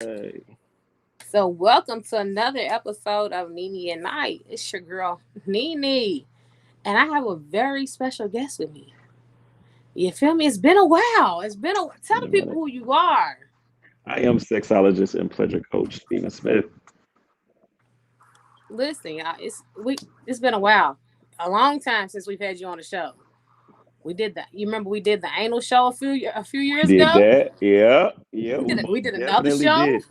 Hey, So, welcome to another episode of NeNe and Night. It's your girl NeNe, and I have a very special guest with me. You feel me? It's been a while. Tell the you people know, who you are. I am sexologist and pleasure coach Steven Smith. Listen, y'all, it's been a while, a long time since we've had you on the show. We did that. You remember we did the anal show a few years Did ago. that? Yeah, yeah, We we did most we did another definitely show. did.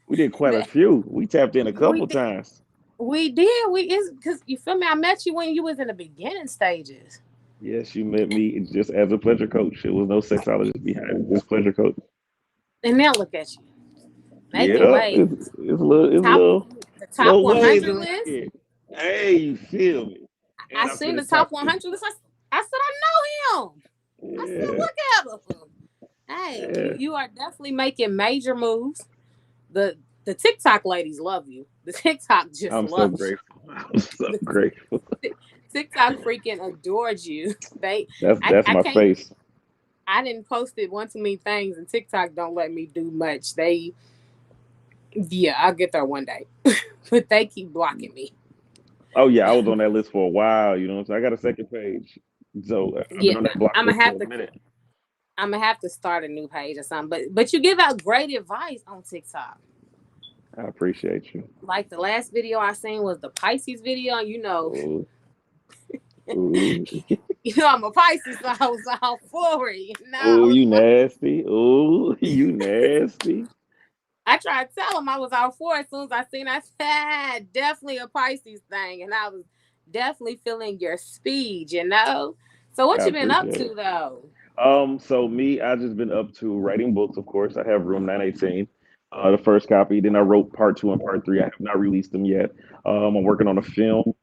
We did quite a That few. We tapped in a we couple did. times. We did. We is because you feel me. I met you when you was in the beginning stages. Yes, you met me just as a pleasure coach. There was no sexologist behind it, just pleasure coach. And now look at you making Yeah, waves. it's Top the top little waves 100 around list. here. Hey, you feel me? I And I seen the finished top top 100 10. list. I said I know him. I said Yeah, look at him. Hey, you yeah. you are definitely making major moves. The the TikTok ladies love you. The TikTok just I'm so loves you. grateful. I'm so The grateful. TikTok freaking adored you. They That's I my can't face. I didn't post it one too many things and TikTok don't let me do much. I'll get there one day. But they keep blocking me. Oh yeah, I was on that list for a while. So I got a second page. So I've been Yeah, on that block I'm gonna list for have a to minute. start a new page or something. But you give out great advice on TikTok. I appreciate you. Like the last video I seen was the Pisces video. Ooh, ooh, I'm a Pisces, so I was all for it. I ooh, was you for it. nasty. Ooh, you nasty. I tried to tell him I was all for it. As soon as I seen, I said definitely a Pisces thing, and I was definitely feeling your speed. So I what you been up appreciate it. to though? So me, I just been up to writing books. Of course, I have Room 918, the first copy. Then I wrote part two and part three. I have not released them yet. I'm working on a film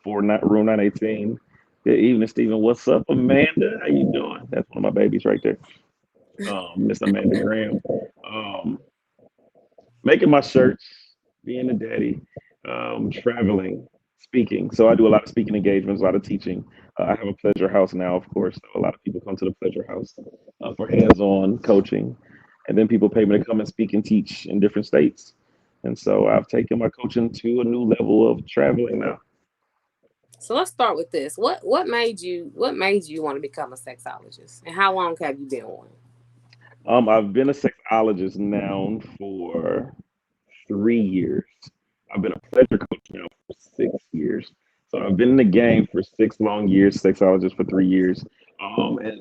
for not Room 918. Good evening, Stephen. What's up, Amanda? How you doing? That's one of my babies right there. Miss Amanda Graham. Um, Making my shirts, being a daddy, traveling, speaking. So I do a lot of speaking engagements, a lot of teaching. I have a pleasure house now, of course. So a lot of people come to the pleasure house for hands-on coaching, and then people pay me to come and speak and teach in different states. And so I've taken my coaching to a new level of traveling now. So let's start with this. What made you want to become a sexologist, and how long have you been one? I've been a sexologist now for 3 years. I've been a pleasure coach now for 6 years. So I've been in the game for 6 long years, sexologist for 3 years. And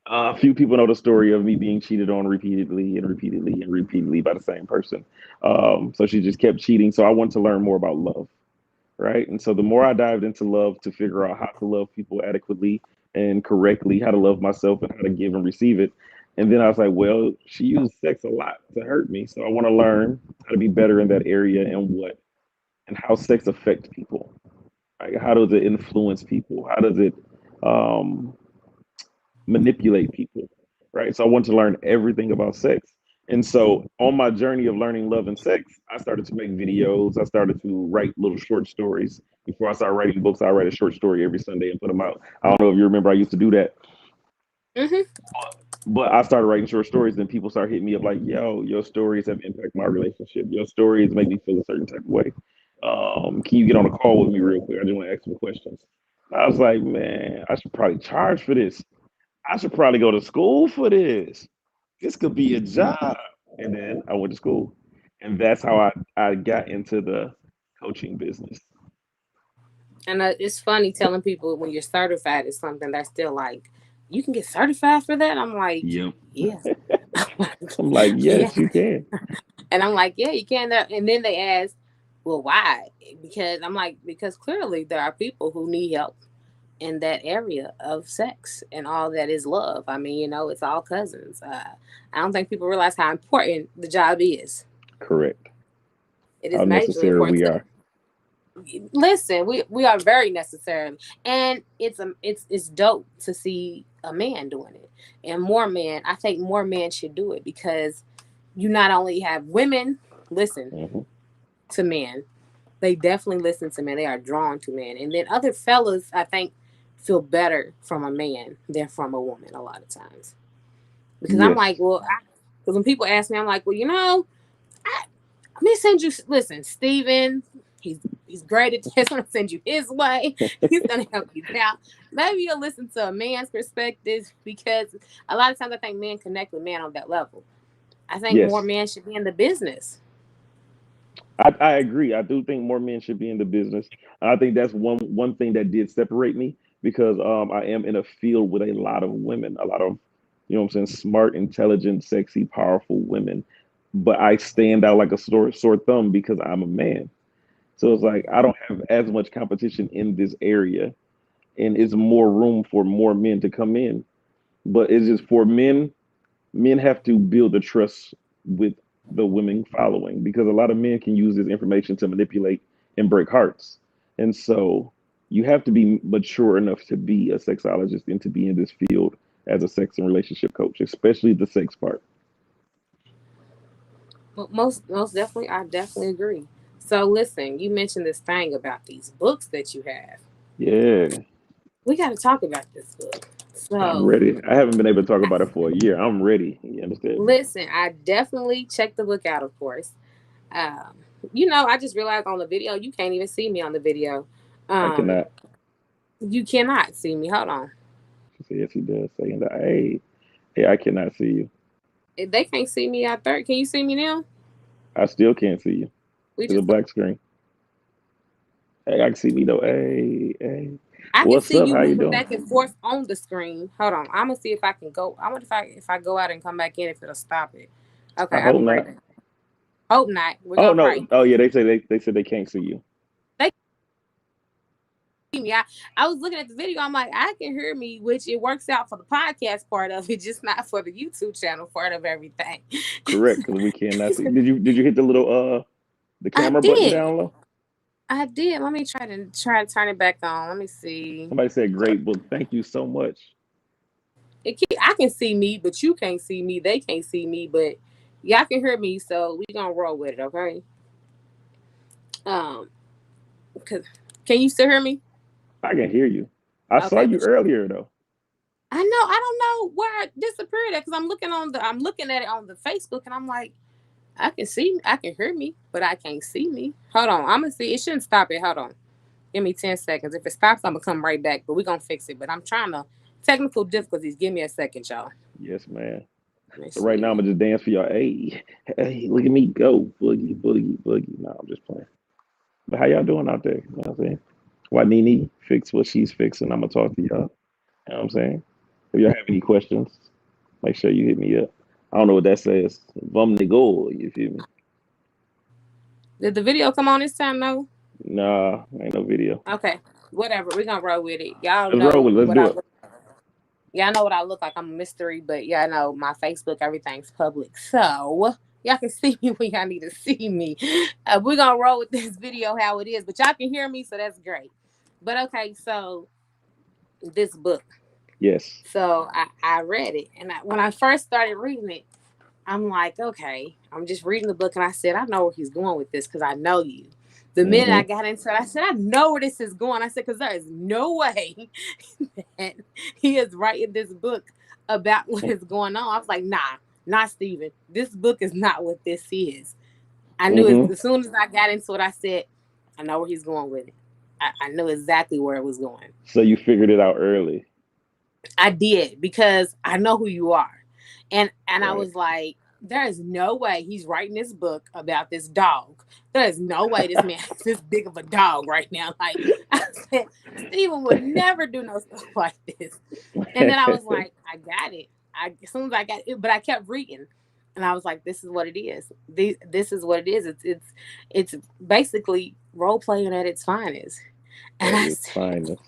a few people know the story of me being cheated on repeatedly and repeatedly and repeatedly by the same person. So she just kept cheating. So I wanted to learn more about love, right? And so the more I dived into love to figure out how to love people adequately and correctly, how to love myself and how to give and receive it. And then I was like, well, she used sex a lot to hurt me. So I want to learn how to be better in that area and how sex affects people. Like how does it influence people? How does it um, manipulate people? Right. So I want to learn everything about sex. And so on my journey of learning love and sex, I started to make videos. I started to write little short stories. Before I started writing books, I write a short story every Sunday and put them out. I don't know if you remember, I used to do that. Hmm. But I started writing short stories, and people started hitting me up like, "Yo, your stories have impacted my relationship. Your stories make me feel a certain type of way. Can you get on a call with me real quick? I just want to ask some questions." I was like, "Man, I should probably charge for this. I should probably go to school for this. This could be a job." And then I went to school, and that's how I got into the coaching business. And it's funny telling people when you're certified is something that's still like, you can get certified for that. I'm like, Yep. yeah, I'm like, yeah, yes, you can. and I'm like, yeah, you can. And then they ask, well, why? Because I'm like, because clearly there are people who need help in that area of sex and all that is love. I mean, it's all cousins. I don't think people realize how important the job is. Correct. It is How majorly necessary important. we are. Listen, we are very necessary, and it's dope to see a man doing it, and more men. I think more men should do it because you not only have women listen Hmm. to men, they definitely listen to men. They are drawn to men, and then other fellas, I think, feel better from a man than from a woman a lot of times. Because I'm like, Yes. well, because when people ask me, I'm like, well, Let me send you. Listen, Steven. He's great at this. I'm gonna send you his way. He's gonna help you out. Maybe you'll listen to a man's perspective because a lot of times I think men connect with men on that level. I think more Yes, men should be in the business. I agree. I do think more men should be in the business. And I think that's one thing that did separate me because I am in a field with a lot of women, a lot of, you know what I'm saying, smart, intelligent, sexy, powerful women. But I stand out like a sore thumb because I'm a man. So it's like I don't have as much competition in this area, and it's more room for more men to come in. But it's just for men, men have to build a trust with the women following because a lot of men can use this information to manipulate and break hearts. And so you have to be mature enough to be a sexologist and to be in this field as a sex and relationship coach, especially the sex part. But most definitely, I definitely agree. So listen, you mentioned this thing about these books that you have. Yeah, We got to talk about this book. I'm So ready. I haven't been able to talk about it for a year. I'm ready. You understand me? listen, I definitely checked the book out, of course. Um, I just realized on the video you can't even see me on the video. I Um, cannot. you cannot see me. Hold on. She said, yes, he does. Saying that, hey, I cannot see you. If they can't see me out there, can you see me now? I still can't see you. We It's a just black screen. Hey, I can see me though. Hey, I can what's see up? you How you moving doing? back and forth on the screen. Hold on. I'm gonna see if I can go. I wonder if I go out and come back in if it'll stop it. Okay, I I'll hope be right not. back. Hope not. We're Oh gonna no. pray. Oh yeah. They said they can't see you. They see me. I was looking at the video. I'm like, I can hear me, which it works out for the podcast part of it, just not for the YouTube channel part of everything. Correct, because we cannot see. Did you hit the little the I camera button did. down low? I did. Let me try to turn it back on. Let me see. Somebody said great book. Thank you so much. I can see me, but you can't see me. They can't see me, but y'all can hear me. So we gonna roll with it, okay? Um, cause can you still hear me? I can hear you. I saw Okay, you but earlier though. I know I don't know where I disappeared at because I'm looking at it on the Facebook and I'm like I can see I can hear me, but I can't see me. Hold on, I'm gonna see. It shouldn't stop it. Hold on, give me 10 seconds. If it stops, I'm gonna come right back. But we're gonna fix it. But I'm trying to technical difficulties. Give me a second, y'all. Yes, man. Let me So right now I'm see. gonna just dance for y'all. Hey, look at me go. Boogie, boogie, boogie. No, I'm just playing. But how y'all doing out there? You know what I'm saying? Why NeNe fix what she's fixing? I'm gonna talk to y'all. You know what I'm saying? If y'all have any questions, make sure you hit me up. I don't know what that says. Vom nego, you feel me? Did the video come on this time? No. Nah, ain't no video. Okay. Whatever. We're gonna roll with it. Y'all Let's roll know with it. Let's what do I it. look. Y'all know what I look like. I'm a mystery, but y'all know my Facebook, everything's public. So y'all can see me when y'all need to see me. We're gonna roll with this video how it is, but y'all can hear me, so that's great. But okay, so this book. Yes. So I read it, and when I first started reading it, I'm like, okay, I'm just reading the book, and I said, I know where he's going with this because I know you. The minute I Mm-hmm. got into it, I said, I know where this is going. I said, because there is no way that he is writing this book about what is going on. I was like, nah, not Steven. This book is not what this is. I knew Mm-hmm. as soon as I got into it, I said, I know where he's going with it. I knew exactly where it was going. So you figured it out early. I did because I know who you are. And I Right. was like, there is no way he's writing this book about this dog. There is no way this man is this big of a dog right now. Like I said, Steven would never do no stuff like this. And then I was like, I got it. As soon as I got it, but I kept reading. And I was like, this is what it is. This is what it is. It's basically role playing at its finest. And At I its said, finest.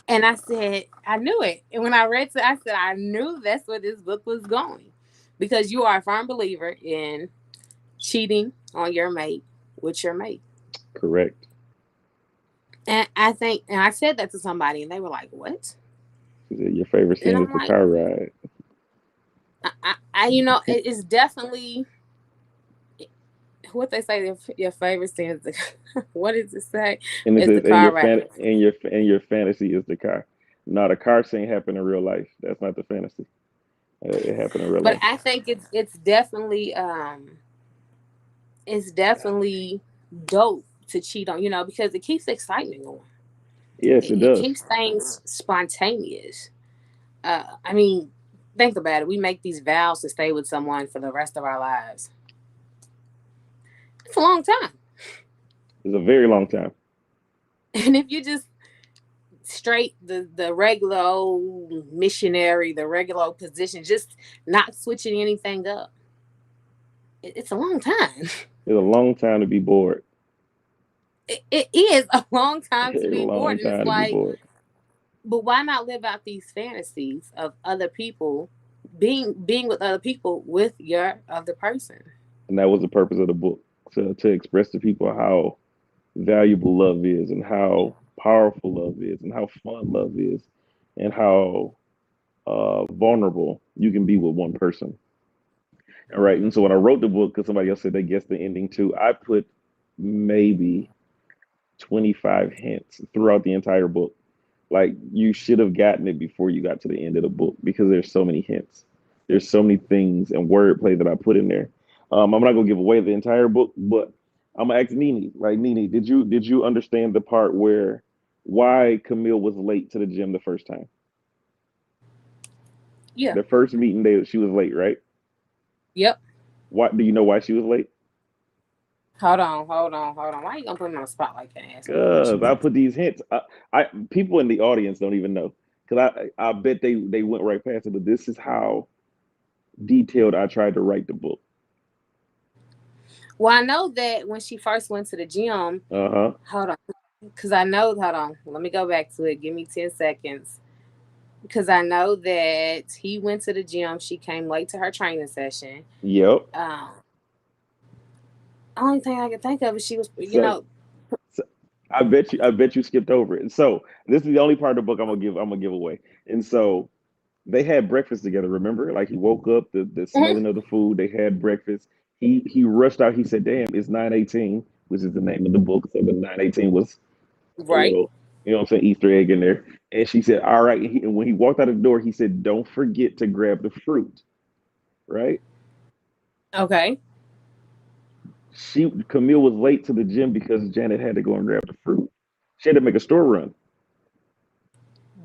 and I said, I knew it. And when I read it, I said, I knew that's where this book was going. Because you are a firm believer in cheating on your mate with your mate. Correct. And I think, and I said that to somebody, and they were like, what? She said your favorite And sin is I'm the like, car ride. it's definitely what they say, your favorite sin is the, what does it say? And it It's says the car ride. in your fantasy is the car. No, the car scene happened in real life. That's not the fantasy. It happened in real But life. I think it's definitely, it's definitely dope to cheat on, because it keeps excitement going. Yes, It, it it does. keeps things spontaneous. I mean, think about it. We make these vows to stay with someone for the rest of our lives. It's a long time. It's a very long time. And if you just straight the regular old missionary, the regular old position, just not switching anything up, it's a long time. It's a long time to be bored. It is a long time to It's a be bored. long And it's time to be like, bored. but why not live out these fantasies of other people, being with other people with your other person? And that was the purpose of the book, to express to people how valuable love is, and how powerful love is, and how fun love is, and how vulnerable you can be with one person. All right. And so when I wrote the book, because somebody else said they guessed the ending too, I put maybe 25 hints throughout the entire book. Like, you should have gotten it before you got to the end of the book, because there's so many hints. There's so many things and wordplay that I put in there. I'm not gonna give away the entire book, but I'm gonna ask Nene. Like, Nene, did you understand the part where why Camille was late to the gym the first time? Yeah. The first meeting day, she was late, right? Yep. Why do you know why she was late? Hold on. Why are you gonna put me on the spot like that and ask me Cause questions? I put these hints. I people in the audience don't even know. Cause I bet they went right past it. But this is how detailed I tried to write the book. Well, I know that when she first went to the gym, Uh-huh. hold on, because I know, hold on, let me go back to it. Give me 10 seconds. Because I know that he went to the gym. She came late to her training session. Yep. Um, Only thing I can think of is she was, So, so I bet you skipped over it. And so this is the only part of the book I'm gonna give away. And so they had breakfast together, remember? Like, he woke up, the Mhm. smelling of the food, they had breakfast. He rushed out, he said, damn, it's 9:18, which is the name of the book. So the 9:18 was a Right. little, you know what I'm saying, Easter egg in there. And she said, all right. And when he walked out of the door, he said, don't forget to grab the fruit, right? Okay. Camille was late to the gym because Janet had to go and grab the fruit. She had to make a store run.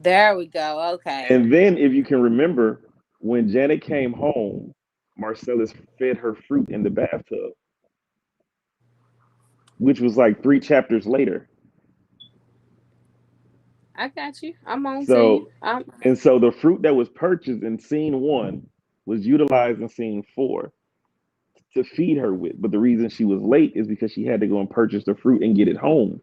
There we go. Okay. And then, if you can remember, when Janet came home, Marcellus fed her fruit in the bathtub, which was like 3 chapters later. I got you. I'm on to you. So, and so the fruit that was purchased in scene one was utilized in scene four to feed her with. But the reason she was late is because she had to go and purchase the fruit and get it home.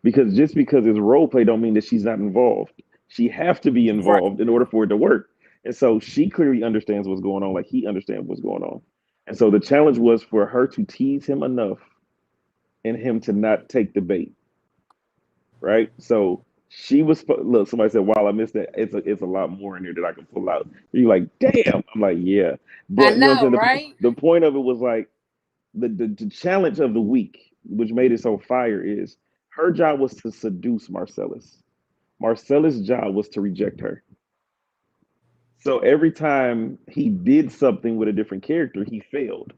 Because just because it's role play don't mean that she's not involved. She have to be Right. involved in order for it to work. And so she clearly understands what's going on, like he understands what's going on. And so the challenge was for her to tease him enough and him to not take the bait, right? So she was look. Somebody said, "Wow, I missed that." It's a lot more in here that I can pull out. You're like, "Damn!" I'm like, "Yeah," I but you know what know, I'm saying. right? The point of it was like the challenge of the week, which made it so fire, is her job was to seduce Marcellus. Marcellus' job was to reject her. So every time he did something with a different character, he failed.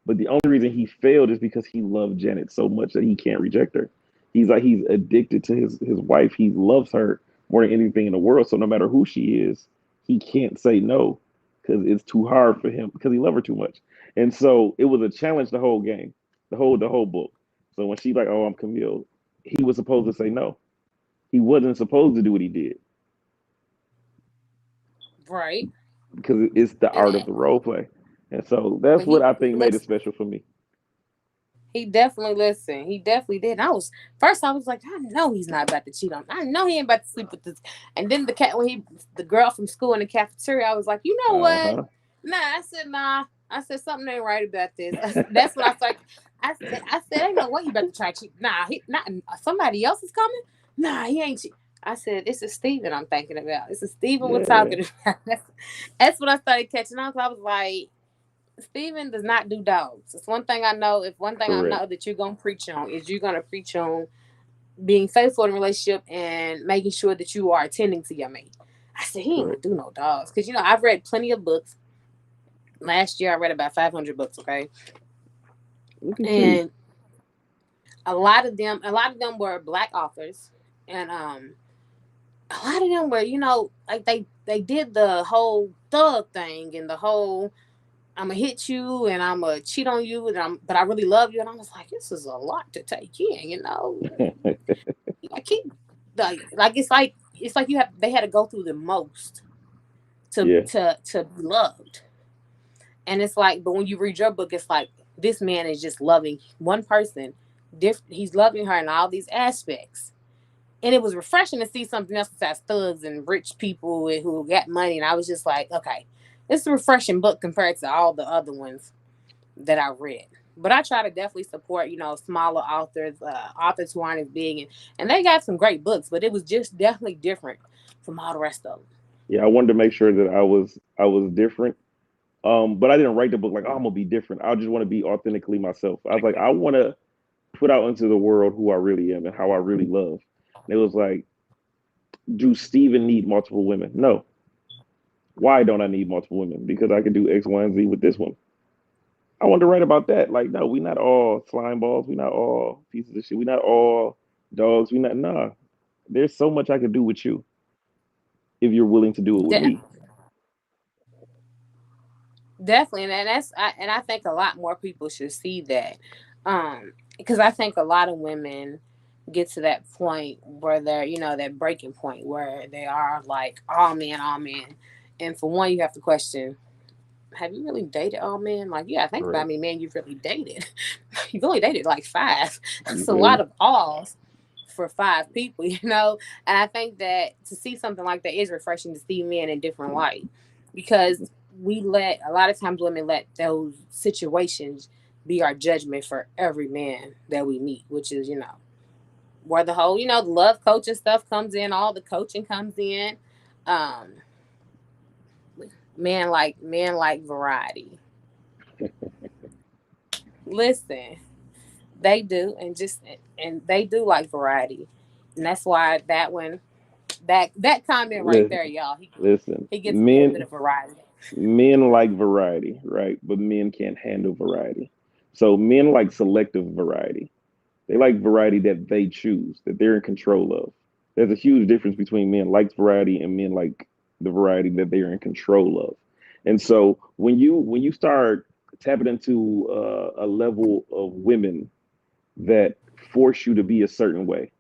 But the only reason he failed is because he loved Janet so much that he can't reject her. He's addicted to his wife. He loves her more than anything in the world. So no matter who she is, he can't say no because it's too hard for him because he loves her too much. And so it was a challenge the whole game, the whole book. So when she like, oh, I'm Camille, he was supposed to say no. He wasn't supposed to do what he did Right. because it's the And art of the role play. And so that's but what he I think made it listen. special for me. He definitely listened. He definitely did. And I was first. I was like, I know he's not about to cheat on. I know he ain't about to sleep with this. And then the girl from school in the cafeteria, I was like, you know Uh what? huh. Nah, I said nah. I said something ain't right about this. That's what I started. I said, ain't no way he about to try to cheat. Nah, he not. Somebody else is coming. Nah, he ain't cheat. I said, this is Steven I'm thinking about. This is Steven we're Yeah, talking about. That's what I started catching on. I was like, Steven does not do dogs. It's one thing I know. If one thing I correct, know that you're gonna preach on is you're gonna preach on being faithful in a relationship and making sure that you are attending to your mate. I said he ain't correct. gonna do no dogs because I've read plenty of books. Last year I read about 500 books. Okay, Look at you. And a lot of them were Black authors, and a lot of them were, like they did the whole thug thing and the whole I'm gonna hit you and I'm gonna cheat on you, but I really love you, and I was like, this is a lot to take in. I keep like it's like they had to go through the most to Yeah. to to be loved. And it's like, but when you read your book, it's like this man is just loving one person. He's loving her in all these aspects. And it was refreshing to see something else besides thugs and rich people who got money. And I was just like, okay, it's a refreshing book compared to all the other ones that I read. But I try to definitely support, smaller authors, authors who aren't as big, and they got some great books, but it was just definitely different from all the rest of them. Yeah, I wanted to make sure that I was different. But I didn't write the book like, oh, I'm gonna be different. I just want to be authentically myself. I was like, I want to put out into the world who I really am and how I really love. And it was like, do Steven need multiple women? No. Why don't I need multiple women? Because I can do X, Y, and Z with this one. I wanted to write about that. Like, no, we not all slime balls. We not all pieces of shit. We not all dogs. We not nah. There's so much I could do with you if you're willing to do it with De- me. Definitely, and I think a lot more people should see that, because I think a lot of women get to that point where they're, that breaking point where they are like all men, and for one, you have to question: have you really dated all men? Like, yeah, think about Correct. me, man. You've really dated. You've only dated like five. You That's a feel lot me? of alls for five people. And I think that to see something like that is refreshing to see men in different light, because we let a lot of times women let those situations be our judgment for every man that we meet, which is where the whole the love coaching stuff comes in, all the coaching comes in. Um, men like variety. Listen, they do, and they do like variety, and that's why that one, that comment right Listen, there, y'all, listen. he gets a little bit Men of variety. men like variety, right? But men can't handle variety. So men like selective variety. They like variety that they choose, that they're in control of. There's a huge difference between men like variety and men like the variety that they are in control of. And so when you start tapping into a level of women that force you to be a certain way,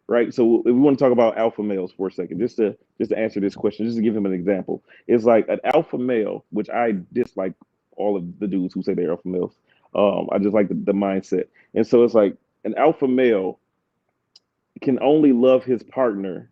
right? So if we want to talk about alpha males for a second, just to answer this question, just to give him an example, it's like an alpha male, which I dislike all of the dudes who say they're alpha males. I just like the mindset, and so it's like an alpha male can only love his partner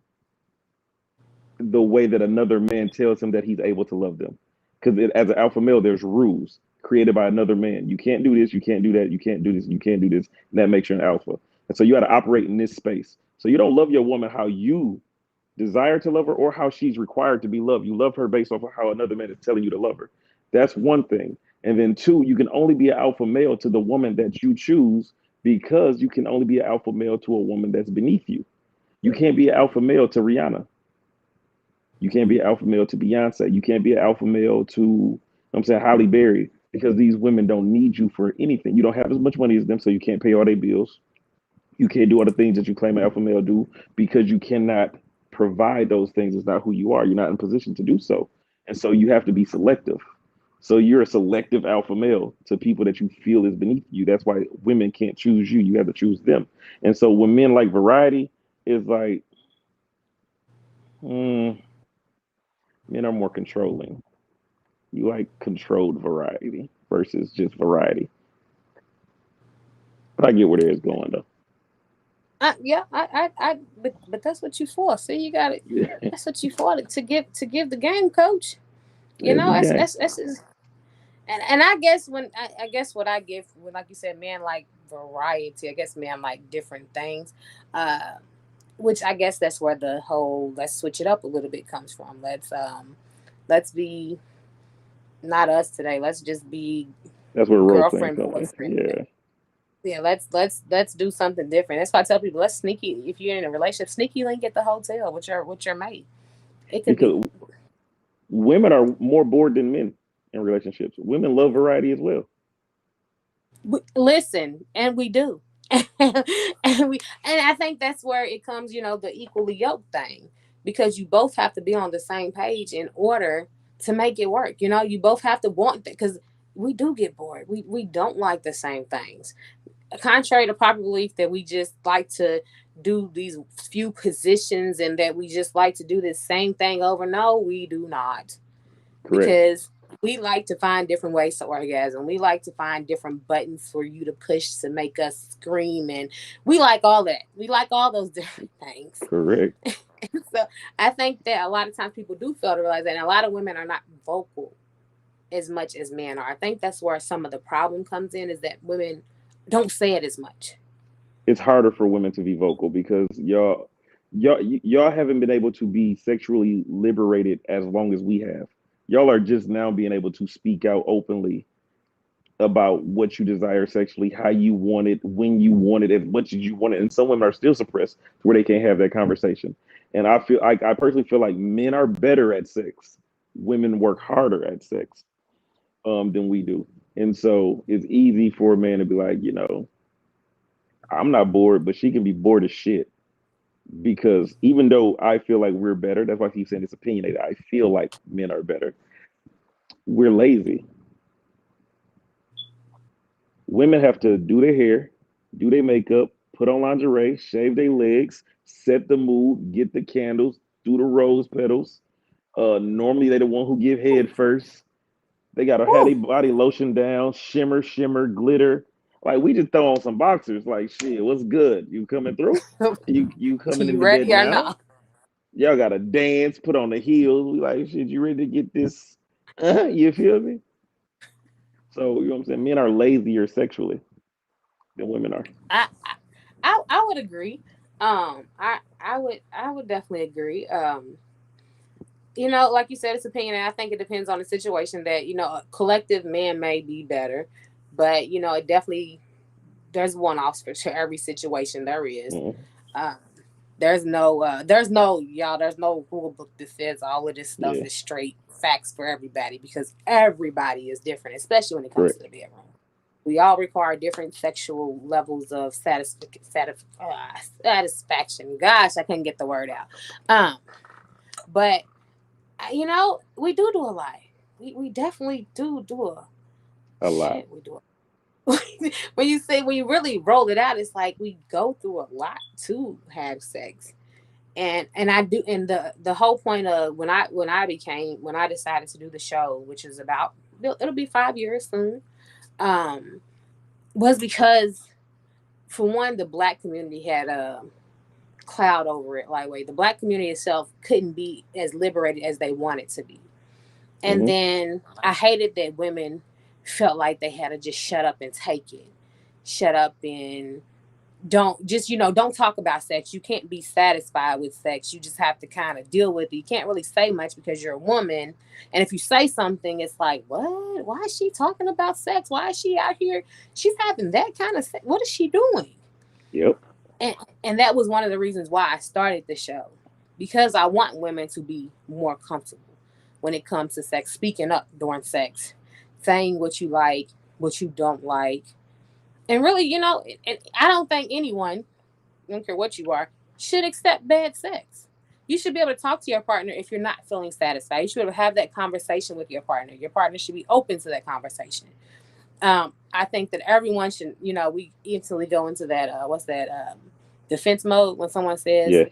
the way that another man tells him that he's able to love them. Because as an alpha male, there's rules created by another man. You can't do this, you can't do that, you can't do this, you can't do this, and that makes you an alpha. And so you got to operate in this space. So you don't love your woman how you desire to love her or how she's required to be loved. You love her based off of how another man is telling you to love her. That's one thing. And then two, you can only be an alpha male to the woman that you choose because you can only be an alpha male to a woman that's beneath you. You can't be an alpha male to Rihanna. You can't be an alpha male to Beyonce. You can't be an alpha male to, I'm saying, Halle Berry, because these women don't need you for anything. You don't have as much money as them, so you can't pay all their bills. You can't do all the things that you claim an alpha male do because you cannot provide those things. It's not who you are. You're not in position to do so. And so you have to be selective. So you're a selective alpha male to people that you feel is beneath you. That's why women can't choose you. You have to choose them. And so when men like variety, is like, mm, men are more controlling. You like controlled variety versus just variety. But I get where it's going though. Yeah, but that's what you for. See, you got it. Yeah, That's what you for, to give the game, coach. it's the game. And I guess I guess what I give, when, like you said, man, like variety. I guess man like different things. Uh, which I guess that's where the whole let's switch it up a little bit comes from. Let's be not us today. Let's just be That's where role playing girlfriend coming. boyfriend today. Yeah, Yeah, let's do something different. That's why I tell people, let's sneaky, if you're in a relationship, sneaky link at the hotel with your mate. It could be. because women are more bored than men in relationships. Women love variety as well. Listen, and we do. And I think that's where it comes, the equally yoked thing, because you both have to be on the same page in order to make it work. You both have to want that, because we do get bored. We don't like the same things. Contrary to popular belief that we just like to do these few positions and that we just like to do the same thing over. No, we do not, Correct. because we like to find different ways to orgasm. We like to find different buttons for you to push to make us scream, and we like all that. We like all those different things. Correct. So I think that a lot of times people do fail to realize that, and a lot of women are not vocal as much as men are. I think that's where some of the problem comes in, is that women don't say it as much. It's harder for women to be vocal because y'all haven't been able to be sexually liberated as long as we have. Y'all are just now being able to speak out openly about what you desire sexually, how you want it, when you want it, as much as you want it. And some women are still suppressed to where they can't have that conversation. And I personally feel like men are better at sex. Women work harder at sex than we do. And so it's easy for a man to be like, I'm not bored, but she can be bored as shit. Because even though I feel like we're better, that's why he's saying it's opinionated. I feel like men are better. We're lazy. Women have to do their hair, do their makeup, put on lingerie, shave their legs, set the mood, get the candles, do the rose petals. Normally they the one who give head first. They gotta have their Whew. body lotion down, shimmer, shimmer, glitter. Like we just throw on some boxers. Like shit, what's good? You coming through? You coming You in the bed ready or now? not? Y'all gotta dance, put on the heels. We like shit. You ready to get this? You feel me? So you know what I'm saying? Men are lazier sexually than women are. I would agree. I would definitely agree. Like you said, it's opinion, and I think it depends on the situation. That a collective man may be better, but it definitely, there's one offs for sure. Every situation there is. Mm, Um, there's no rule book that says all of this stuff yeah, is straight facts for everybody, because everybody is different, especially when it comes to correct. the bedroom. We all require different sexual levels of satisfaction. Gosh, I couldn't get the word out. But we do a lot. We definitely do a A lot. shit. We do when you really roll it out, it's like we go through a lot to have sex. And I do, and the whole point of when I decided to do the show, which is about, it'll be 5 years soon, um was because, for one, the black community had a cloud over it. Like, wait, the black community itself couldn't be as liberated as they wanted to be. And Hmm. then I hated that women felt like they had to just shut up and take it. Shut up and don't talk about sex. You can't be satisfied with sex. You just have to kind of deal with it. You can't really say much because you're a woman. And if you say something, it's like, what? Why is she talking about sex? Why is she out here? She's having that kind of sex. What is she doing? Yep. And and that was one of the reasons why I started the show, because I want women to be more comfortable when it comes to sex, speaking up during sex, saying what you like, what you don't like, and really, and I don't think anyone, I don't care what you are, should accept bad sex. You should be able to talk to your partner if you're not feeling satisfied. You should be able to have that conversation with your partner. Your partner should be open to that conversation. I think that everyone should, we instantly go into that, what's that, defense mode when someone says, Yeah.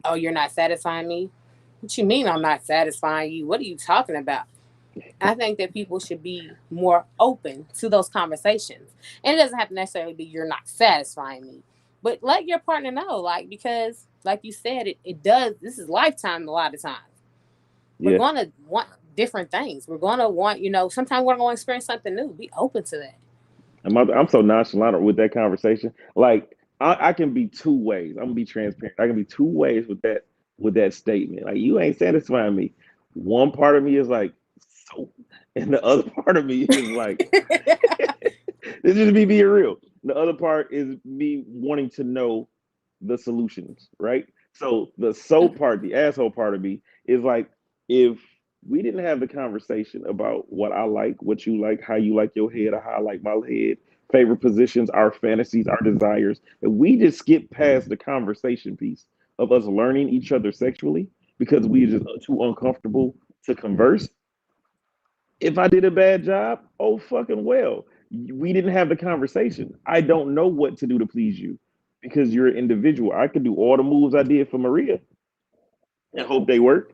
oh, you're not satisfying me. What you mean I'm not satisfying you? What are you talking about? I think that people should be more open to those conversations. And it doesn't have to necessarily be you're not satisfying me. But let your partner know, like, because like you said, it does, this is lifetime a lot of times. We're Yeah. gonna want different things. We're gonna want, sometimes we're gonna experience something new. Be open to that. I'm so nonchalant with that conversation. Like I can be two ways. I'm gonna be transparent. I can be two ways with that statement. Like you ain't satisfying me. One part of me is like so, and the other part of me is like this is me being real. The other part is me wanting to know the solutions, right? So the so part, the asshole part of me is like if We didn't have the conversation about what I like, what you like, how you like your head, or how I like my head, favorite positions, our fantasies, our desires. And we just skipped past the conversation piece of us learning each other sexually because we just too uncomfortable to converse. If I did a bad job, oh fucking well. We didn't have the conversation. I don't know what to do to please you because you're an individual. I could do all the moves I did for Maria and hope they work.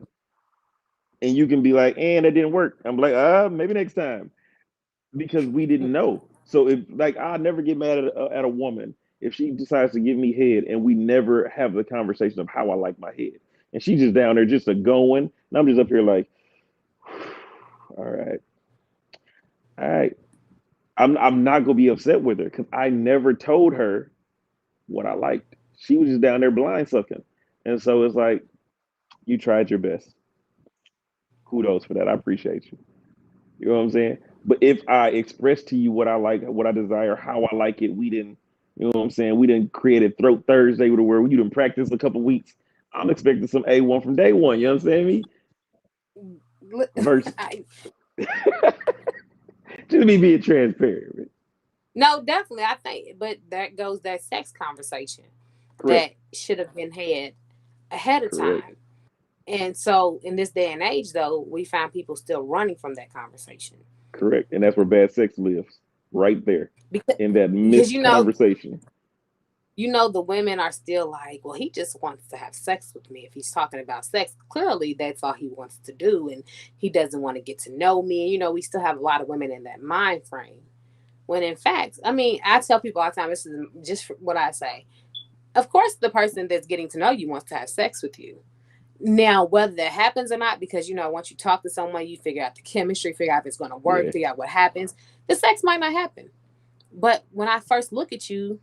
And you can be like, and that didn't work. I'm like, maybe next time because we didn't know. So if like I'll never get mad at a woman if she decides to give me head and we never have the conversation of how I like my head. And she's just down there just a going, and I'm just up here like, all right, all right. I'm not gonna be upset with her because I never told her what I liked. She was just down there blind sucking. And so it's like, you tried your best. Kudos for that. I appreciate you. You know what I'm saying? But if I express to you what I like, what I desire, how I like it, we didn't, you know what I'm saying? We didn't create a Throat Thursday with where you didn't practice a couple weeks. I'm expecting some A1 from day one. You understand me? Versus I, just me being transparent. no, definitely. I think, but that goes that sex conversation Correct. that should have been had ahead of Correct. time. And so, in this day and age, though, we find people still running from that conversation Correct. And that's where bad sex lives. Right there. because, In that because missed conversation. the women are still like, well, he just wants to have sex with me. If he's talking about sex, clearly that's all he wants to do, and he doesn't want to get to know me. We still have a lot of women in that mind frame. When in fact, I mean, I tell people all the time, this is just what I say. Of course, the person that's getting to know you wants to have sex with you. Now, whether that happens or not, because once you talk to someone, you figure out the chemistry, figure out if it's going to work, Yeah. figure out what happens. The sex might not happen, but when I first look at you,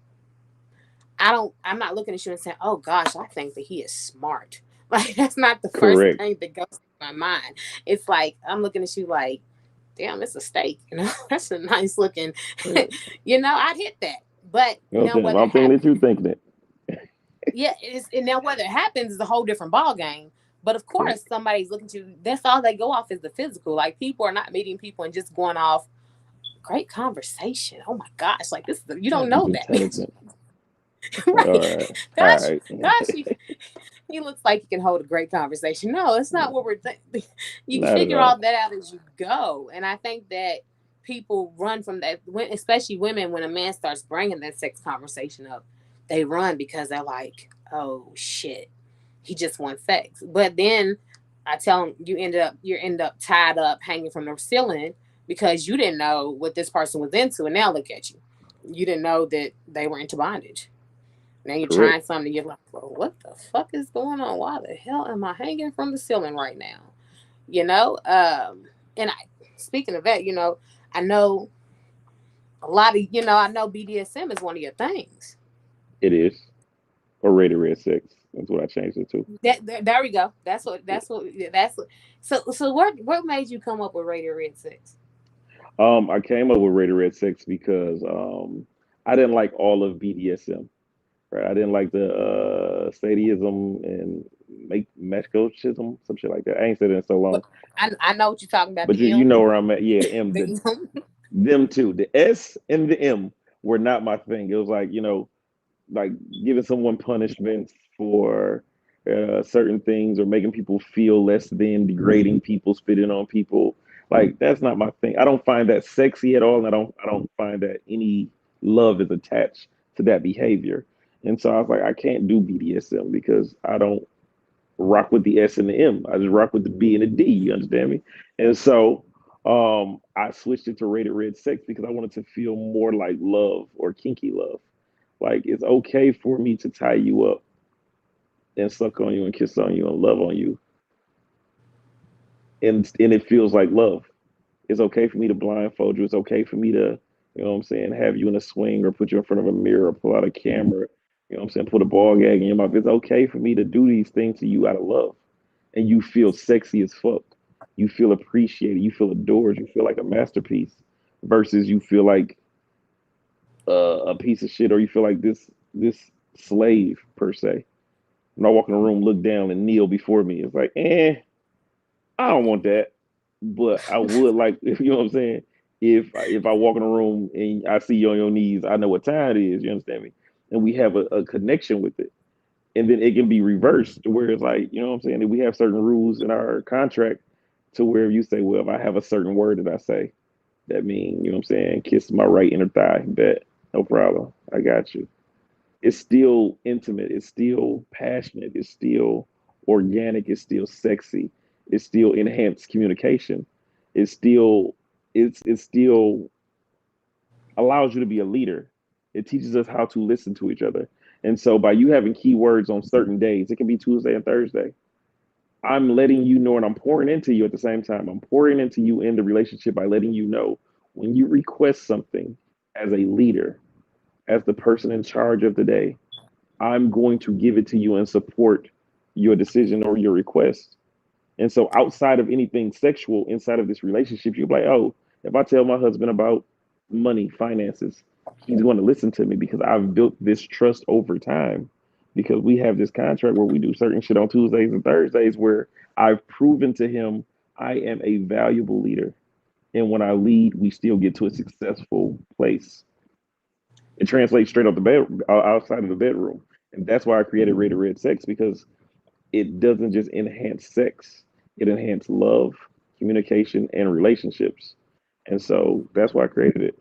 I'm not looking at you and saying, "Oh gosh, I think that he is smart." Like that's not the first Correct. thing that goes to my mind. It's like I'm looking at you like, "Damn, it's a steak." That's a nice looking. Correct. I'd hit that. But You know what now I'm saying? whether I'm it thinking that happens, you thinking it. yeah, and now whether it happens is a whole different ball game. But of course, Correct. somebody's looking to you. That's all they go off is the physical. Like people are not meeting people and just going off great conversation. Oh my gosh, like you don't He's know that, intelligent. Like, all right? right. All Gosh, right. gosh, he looks like he can hold a great conversation. No, it's not what we're thinking. You Not at figure all. all that out as you go, and I think that people run from that, especially women. When a man starts bringing that sex conversation up, they run because they're like, "Oh shit, he just wants sex." But then I tell them, you end up tied up, hanging from the ceiling because you didn't know what this person was into, and now look at you. You didn't know that they were into bondage. Now you're Correct. trying something, you're like, well, what the fuck is going on? Why the hell am I hanging from the ceiling right now? You know? And speaking of that, I know a lot of, I know BDSM is one of your things. It is. Or rated red sex. That's what I changed it to. There we go. That's what. So what made you come up with Rated Red Six? I came up with rated red sex because I didn't like all of BDSM. Right. I didn't like the sadism and make masochism, some shit like that. I ain't said it in so long. But I know what you're talking about. But The you M, know where I'm at. Yeah, the M, the M. them two. The S and the M were not my thing. It was like, like giving someone punishments for certain things or making people feel less than, degrading people, spitting on people. Like that's not my thing. I don't find that sexy at all, and I don't find that any love is attached to that behavior. And so I was like, I can't do BDSM because I don't rock with the S and the M. I just rock with the B and the D. You understand me? And so I switched it to rated red sex because I wanted to feel more like love or kinky love. Like it's okay for me to tie you up and suck on you and kiss on you and love on you, and it feels like love. It's okay for me to blindfold you. It's okay for me to, you know what I'm saying, have you in a swing or put you in front of a mirror or pull out a camera. You know what I'm saying, put a ball gag in your mouth. It's okay for me to do these things to you out of love, and you feel sexy as fuck. You feel appreciated. You feel adored. You feel like a masterpiece, versus you feel like a piece of shit, or you feel like this slave per se. When I walk in the room, look down and kneel before me, it's like, I don't want that. but I would like, if you know what I'm saying. If I walk in a room and I see you on your knees, I know what time it is. You understand me? And we have a connection with it. And then it can be reversed to where it's like, you know what I'm saying? That we have certain rules in our contract to where you say, well, if I have a certain word that I say, that mean, you know what I'm saying, kiss my right inner thigh, bet, no problem. I got you. It's still intimate, it's still passionate, it's still organic, it's still sexy, it's still enhanced communication. It's still it still allows you to be a leader. It teaches us how to listen to each other. And so by you having keywords on certain days, it can be Tuesday and Thursday. I'm letting you know and I'm pouring into you at the same time. I'm pouring into you in the relationship by letting you know when you request something as a leader, as the person in charge of the day, I'm going to give it to you and support your decision or your request. And so outside of anything sexual inside of this relationship, you're like, oh, if I tell my husband about money, finances, he's going to listen to me because I've built this trust over time. Because we have this contract where we do certain shit on Tuesdays and Thursdays where I've proven to him I am a valuable leader. And when I lead, we still get to a successful place. It translates straight out the bed outside of the bedroom. And that's why I created Rated Red Sex because it doesn't just enhance sex, it enhances love, communication, and relationships. And so that's why I created it.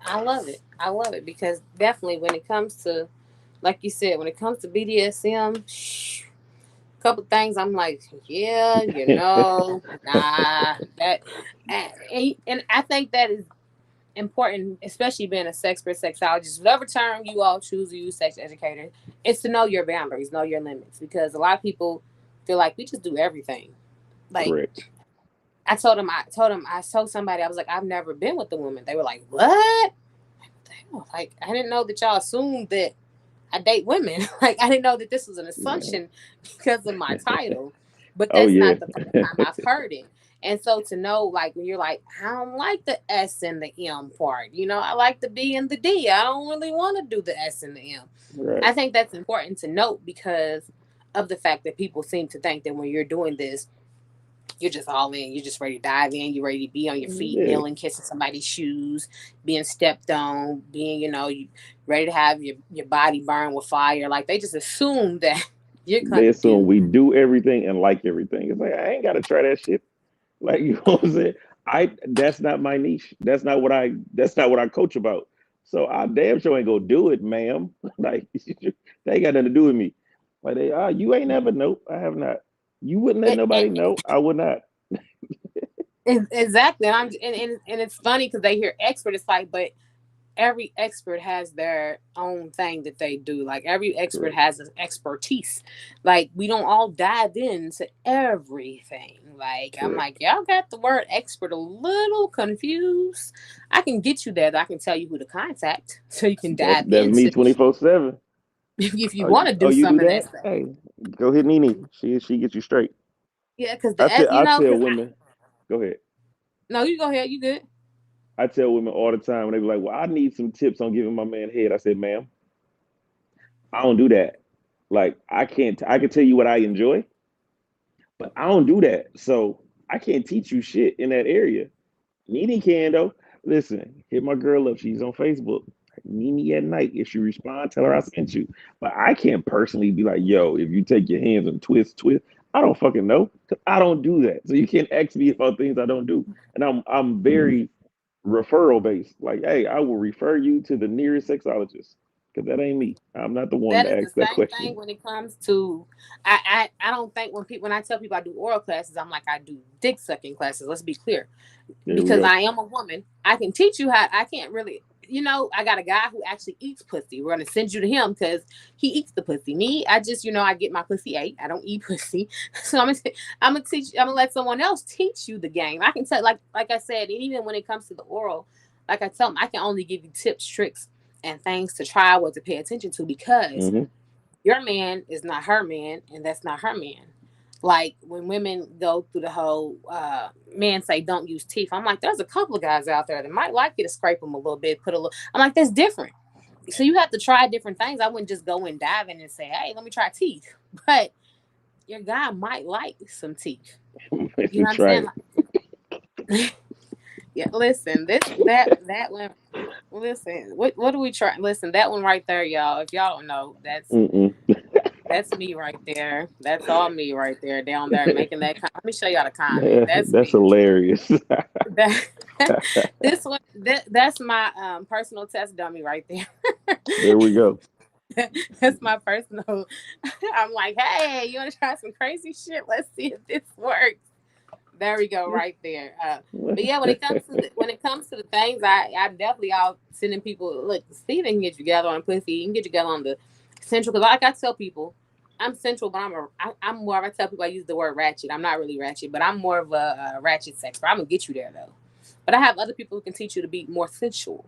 I love it. I love it because definitely when it comes to, like you said, when it comes to BDSM, a couple things I'm like, yeah, nah, that, and I think that is important, especially being a sexpert, sexologist, whatever term you all choose to use, sex educator, is to know your boundaries, know your limits, because a lot of people feel like we just do everything. Like Correct. I told somebody, I was like, I've never been with a woman. They were like, what? Like, I didn't know that y'all assumed that I date women. Like, I didn't know that this was an Yeah. assumption because of my title. But Oh that's yeah. not the first time I've heard it. And so to know, like, when you're like, I don't like the S and the M part, I like the B and the D. I don't really want to do the S and the M. Right. I think that's important to note because of the fact that people seem to think that when you're doing this, you're just all in. You're just ready to dive in. You're ready to be on your feet, Yeah. kneeling, kissing somebody's shoes, being stepped on, being, you ready to have your body burn with fire. Like they just assume that you're They gonna assume do. we do everything and like everything. It's like I ain't gotta try that shit. Like you know what I'm saying? I That's not my niche. That's not what I coach about. So I damn sure ain't gonna do it, ma'am. Like they ain't got nothing to do with me. Like you ain't never nope, I have not. You wouldn't let It, nobody it, know. I would not. exactly, and it's funny because they hear expert. It's like, but every expert has their own thing that they do. Like every expert Correct. has an expertise. Like we don't all dive into everything. Like I'm Correct. like, y'all got the word expert a little confused. I can get you there. I can tell you who to contact so you can That's dive that's me into 24/7. if you Oh, want to oh, do you do some of that that? stuff. Hey, go hit NeNe. She gets you straight. Yeah, because I tell I tell because women. Go ahead. no, you go ahead. You good? I tell women all the time when they be like, "Well, I need some tips on giving my man head." I said, "Ma'am, I don't do that. Like, I can't. I can tell you what I enjoy, but I don't do that. So I can't teach you shit in that area. NeNe can though. Listen, hit my girl up. She's on Facebook. NeNe at night. If she respond, tell her I sent you. But I can't personally be like, yo, if you take your hands and twist. I don't fucking know. 'Cause I don't do that. So you can't ask me about things I don't do. And I'm very referral based. Like, hey, I will refer you to the nearest sexologist. Because that ain't me. I'm not the one That to is the ask that same thing question. when it comes to I don't think when I tell people I do oral classes, I'm like I do dick sucking classes. Let's be clear. There we Because go. I am a woman, I can teach you how. I can't really, I got a guy who actually eats pussy. We're gonna send you to him because he eats the pussy. Me, I just, I get my pussy ate. I don't eat pussy, so I'm gonna teach. I'm gonna let someone else teach you the game. I can tell, like I said, and even when it comes to the oral, like I tell them, I can only give you tips, tricks, and things to try, what to pay attention to, because Hmm. your man is not her man, and that's not her man. Like when women go through the whole men say don't use teeth, I'm like, there's a couple of guys out there that might like you to scrape them a little bit, put a little. I'm like, that's different. So you have to try different things. I wouldn't just go and dive in and say, hey, let me try teeth. But your guy might like some teeth. If You you know what I'm try saying? it. Like, yeah, listen, that one. Listen, what do we try? Listen, that one right there, y'all. If y'all don't know, Mm-mm. that's me right there. That's all me right there, down there making that. Let me show y'all the comment. That's That's me. hilarious. That this one, that's my personal test dummy right there. There we go. That's my personal. I'm like, hey, you want to try some crazy shit? Let's see if this works. There we go, right there. But yeah, when it comes to the things, I definitely all sending people. Look, Steven can get you together on pussy. You can get you together on the central. Because like I tell people, I'm central, but I'm more. I tell people I use the word ratchet. I'm not really ratchet, but I'm more of a ratchet sex. But I'm gonna get you there though. But I have other people who can teach you to be more sensual.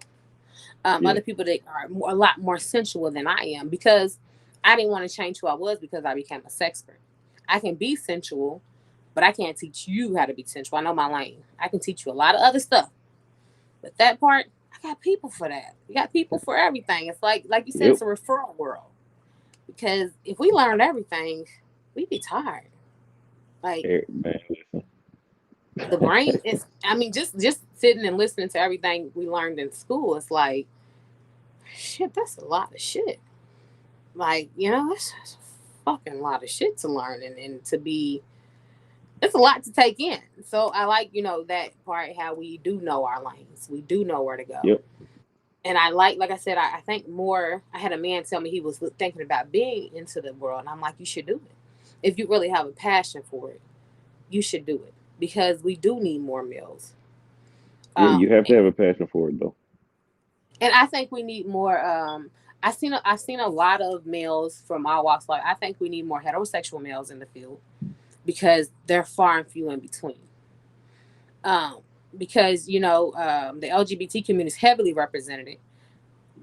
Yeah. Other people that are a lot more sensual than I am because I didn't want to change who I was because I became a sexpert. I can be sensual, but I can't teach you how to be sensual. I know my lane. I can teach you a lot of other stuff, but that part, I got people for that. You got people for everything. It's like you said, Yep. it's a referral world. Because if we learned everything, we'd be tired. Like Man, the brain is. I mean, just sitting and listening to everything we learned in school. It's like shit. That's a lot of shit. Like that's a fucking lot of shit to learn and to be. It's a lot to take in. So I like that part how we do know our lanes. We do know where to go. yep. And like I said, I think more. I had a man tell me he was thinking about being into the world, and I'm like, you should do it. If you really have a passion for it, you should do it because we do need more males. Yeah, you have to And have a passion for it though. I think we need more. I've seen a lot of males from all walks of life. I think we need more heterosexual males in the field because they're far and few in between. Um, because the LGBT community is heavily represented,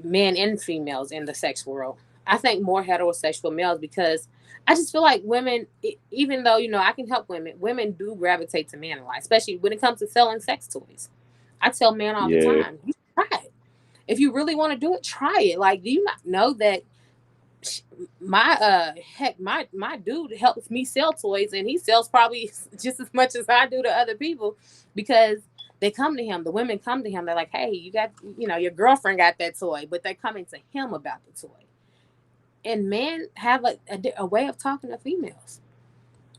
men and females in the sex world. I think more heterosexual males because I just feel like women, even though I can help women, women do gravitate to men a lot, especially when it comes to selling sex toys. I tell men all the Yeah. time, you try it. If you really want to do it, try it. Like, do you not know that my heck my dude helps me sell toys and he sells probably just as much as I do to other people because they come to him. The women come to him. They're like, hey, you got your girlfriend got that toy, but they're coming to him about the toy. And men have a way of talking to females.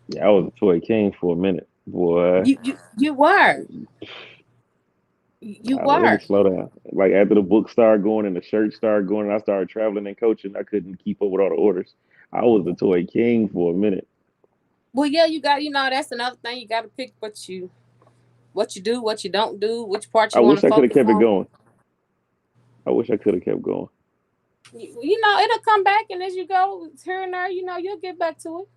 Yeah, I was a toy king for a minute. Boy, You were. You let me were. slow down. Like after the book started going and the shirt started going and I started traveling and coaching, I couldn't keep up with all the orders. I was the toy king for a minute. Well, yeah, you got that's another thing. You got to pick what you do, what you don't do, which part I you want wish to I could have focus kept it on. going. I wish I could have kept going. It'll come back, and as you go here and there, you'll get back to it.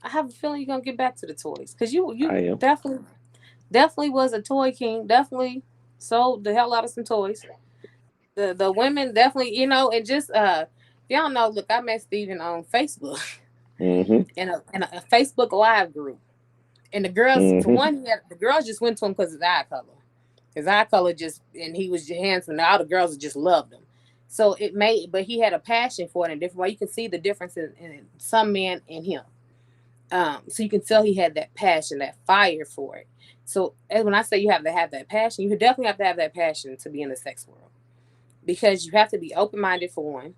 I have a feeling you're gonna get back to the toys because you I am. definitely was a toy king. Definitely sold the hell out of some toys. The women definitely, and just if y'all know, look, I met Steven on Facebook Hmm. in a Facebook Live group, and the girls, for Hmm. one, the girls just went to him because his eye color. His eye color just, and he was just handsome. And all the girls just loved him. So but he had a passion for it in a different way. You can see the difference in some men and him. So you can tell he had that passion, that fire for it. So when I say you have to have that passion, you definitely have to have that passion to be in the sex world because you have to be open minded for one.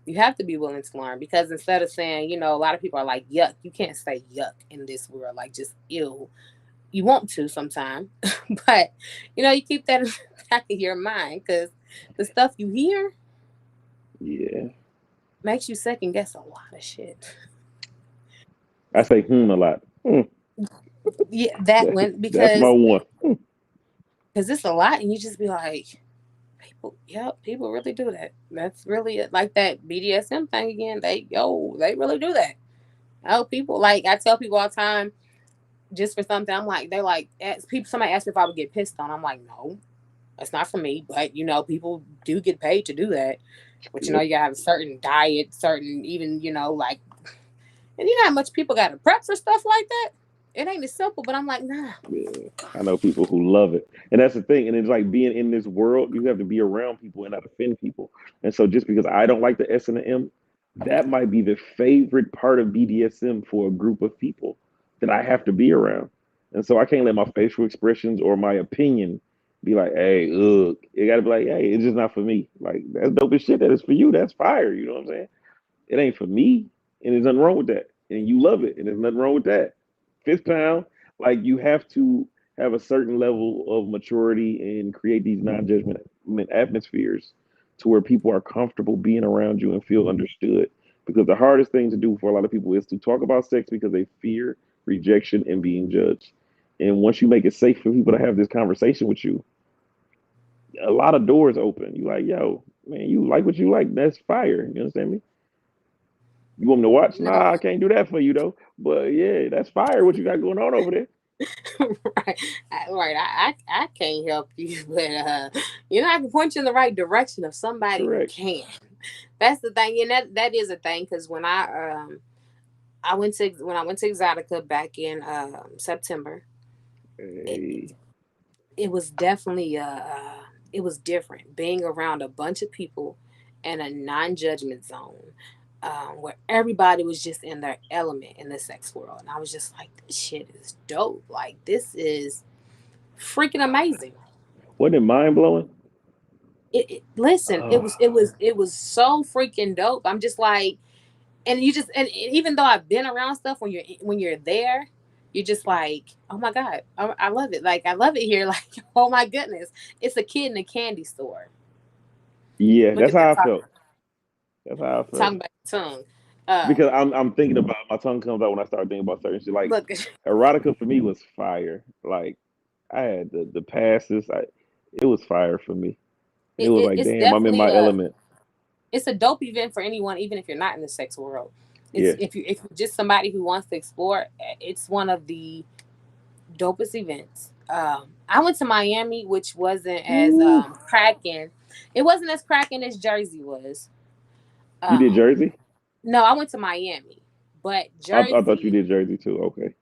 You have to be willing to learn because instead of saying, a lot of people are like, yuck, you can't say yuck in this world, like just ill. You want to sometime, but you keep that in the back of your mind because the stuff you hear Yeah. makes you second guess a lot of shit. I say a lot. Yeah, that one That's my one. because it's a lot, and you just be like, people, yep, people really do that. That's really it. Like that BDSM thing again. They really do that. Oh, people like I tell people all the time, just for something. I'm like, they're like, people. Somebody asked me if I would get pissed on. I'm like, no, that's not for me. But people do get paid to do that. But Yep. you gotta have a certain diet, certain even like, and you know how much people gotta prep for stuff like that. It ain't as simple. But I'm like, nah. Yeah. I know people who love it. And that's the thing. And it's like being in this world, you have to be around people and not offend people. And so just because I don't like the S and the M, that might be the favorite part of BDSM for a group of people that I have to be around. And so I can't let my facial expressions or my opinion be like, hey, look, it gotta be like, hey, it's just not for me. Like that's dope as shit. That is for you. That's fire. You know what I'm saying? It ain't for me. And there's nothing wrong with that. And you love it. And there's nothing wrong with that. Fifth pound, like you have to have a certain level of maturity and create these non-judgment atmospheres to where people are comfortable being around you and feel understood. Because the hardest thing to do for a lot of people is to talk about sex because they fear rejection and being judged. And once you make it safe for people to have this conversation with you, a lot of doors open. You like, yo, man, you like what you like. That's fire. You understand me? You want me to watch? No, Nah, I can't do that for you though. But yeah, that's fire. What you got going on over there? right, right. I can't help you, but you know, I can point you in the right direction of somebody who Correct. can. That's the thing, and that is a thing because when I went to Exotica back in September, it, Hey, it was definitely it was different being around a bunch of people in a non-judgment zone, where everybody was just in their element in the sex world, and I was just like, this shit is dope. Like this is freaking amazing. wasn't it mind blowing? Listen, Oh, it was so freaking dope. I'm just like, and you just and even though I've been around stuff, when you're there, you're just like, oh my god, I love it. Like I love it here. Like oh my goodness, it's a kid in a candy store. yeah, Look that's at that how I felt. That's how I felt. talking about your tongue. Because I'm thinking about my tongue comes out when I start thinking about certain shit. Like Look, erotica for me was fire. Like I had the passes. It was fire for me. It was like, it's damn, I'm in definitely my element. it's a dope event for anyone, even if you're not in the sex world. It's Yeah, if you're just somebody who wants to explore, it's one of the dopest events. I went to Miami, which wasn't as Woo. cracking. It wasn't as cracking as Jersey was. You did Um, Jersey? no, I went to Miami, but I thought you Jersey. did Jersey too. Okay.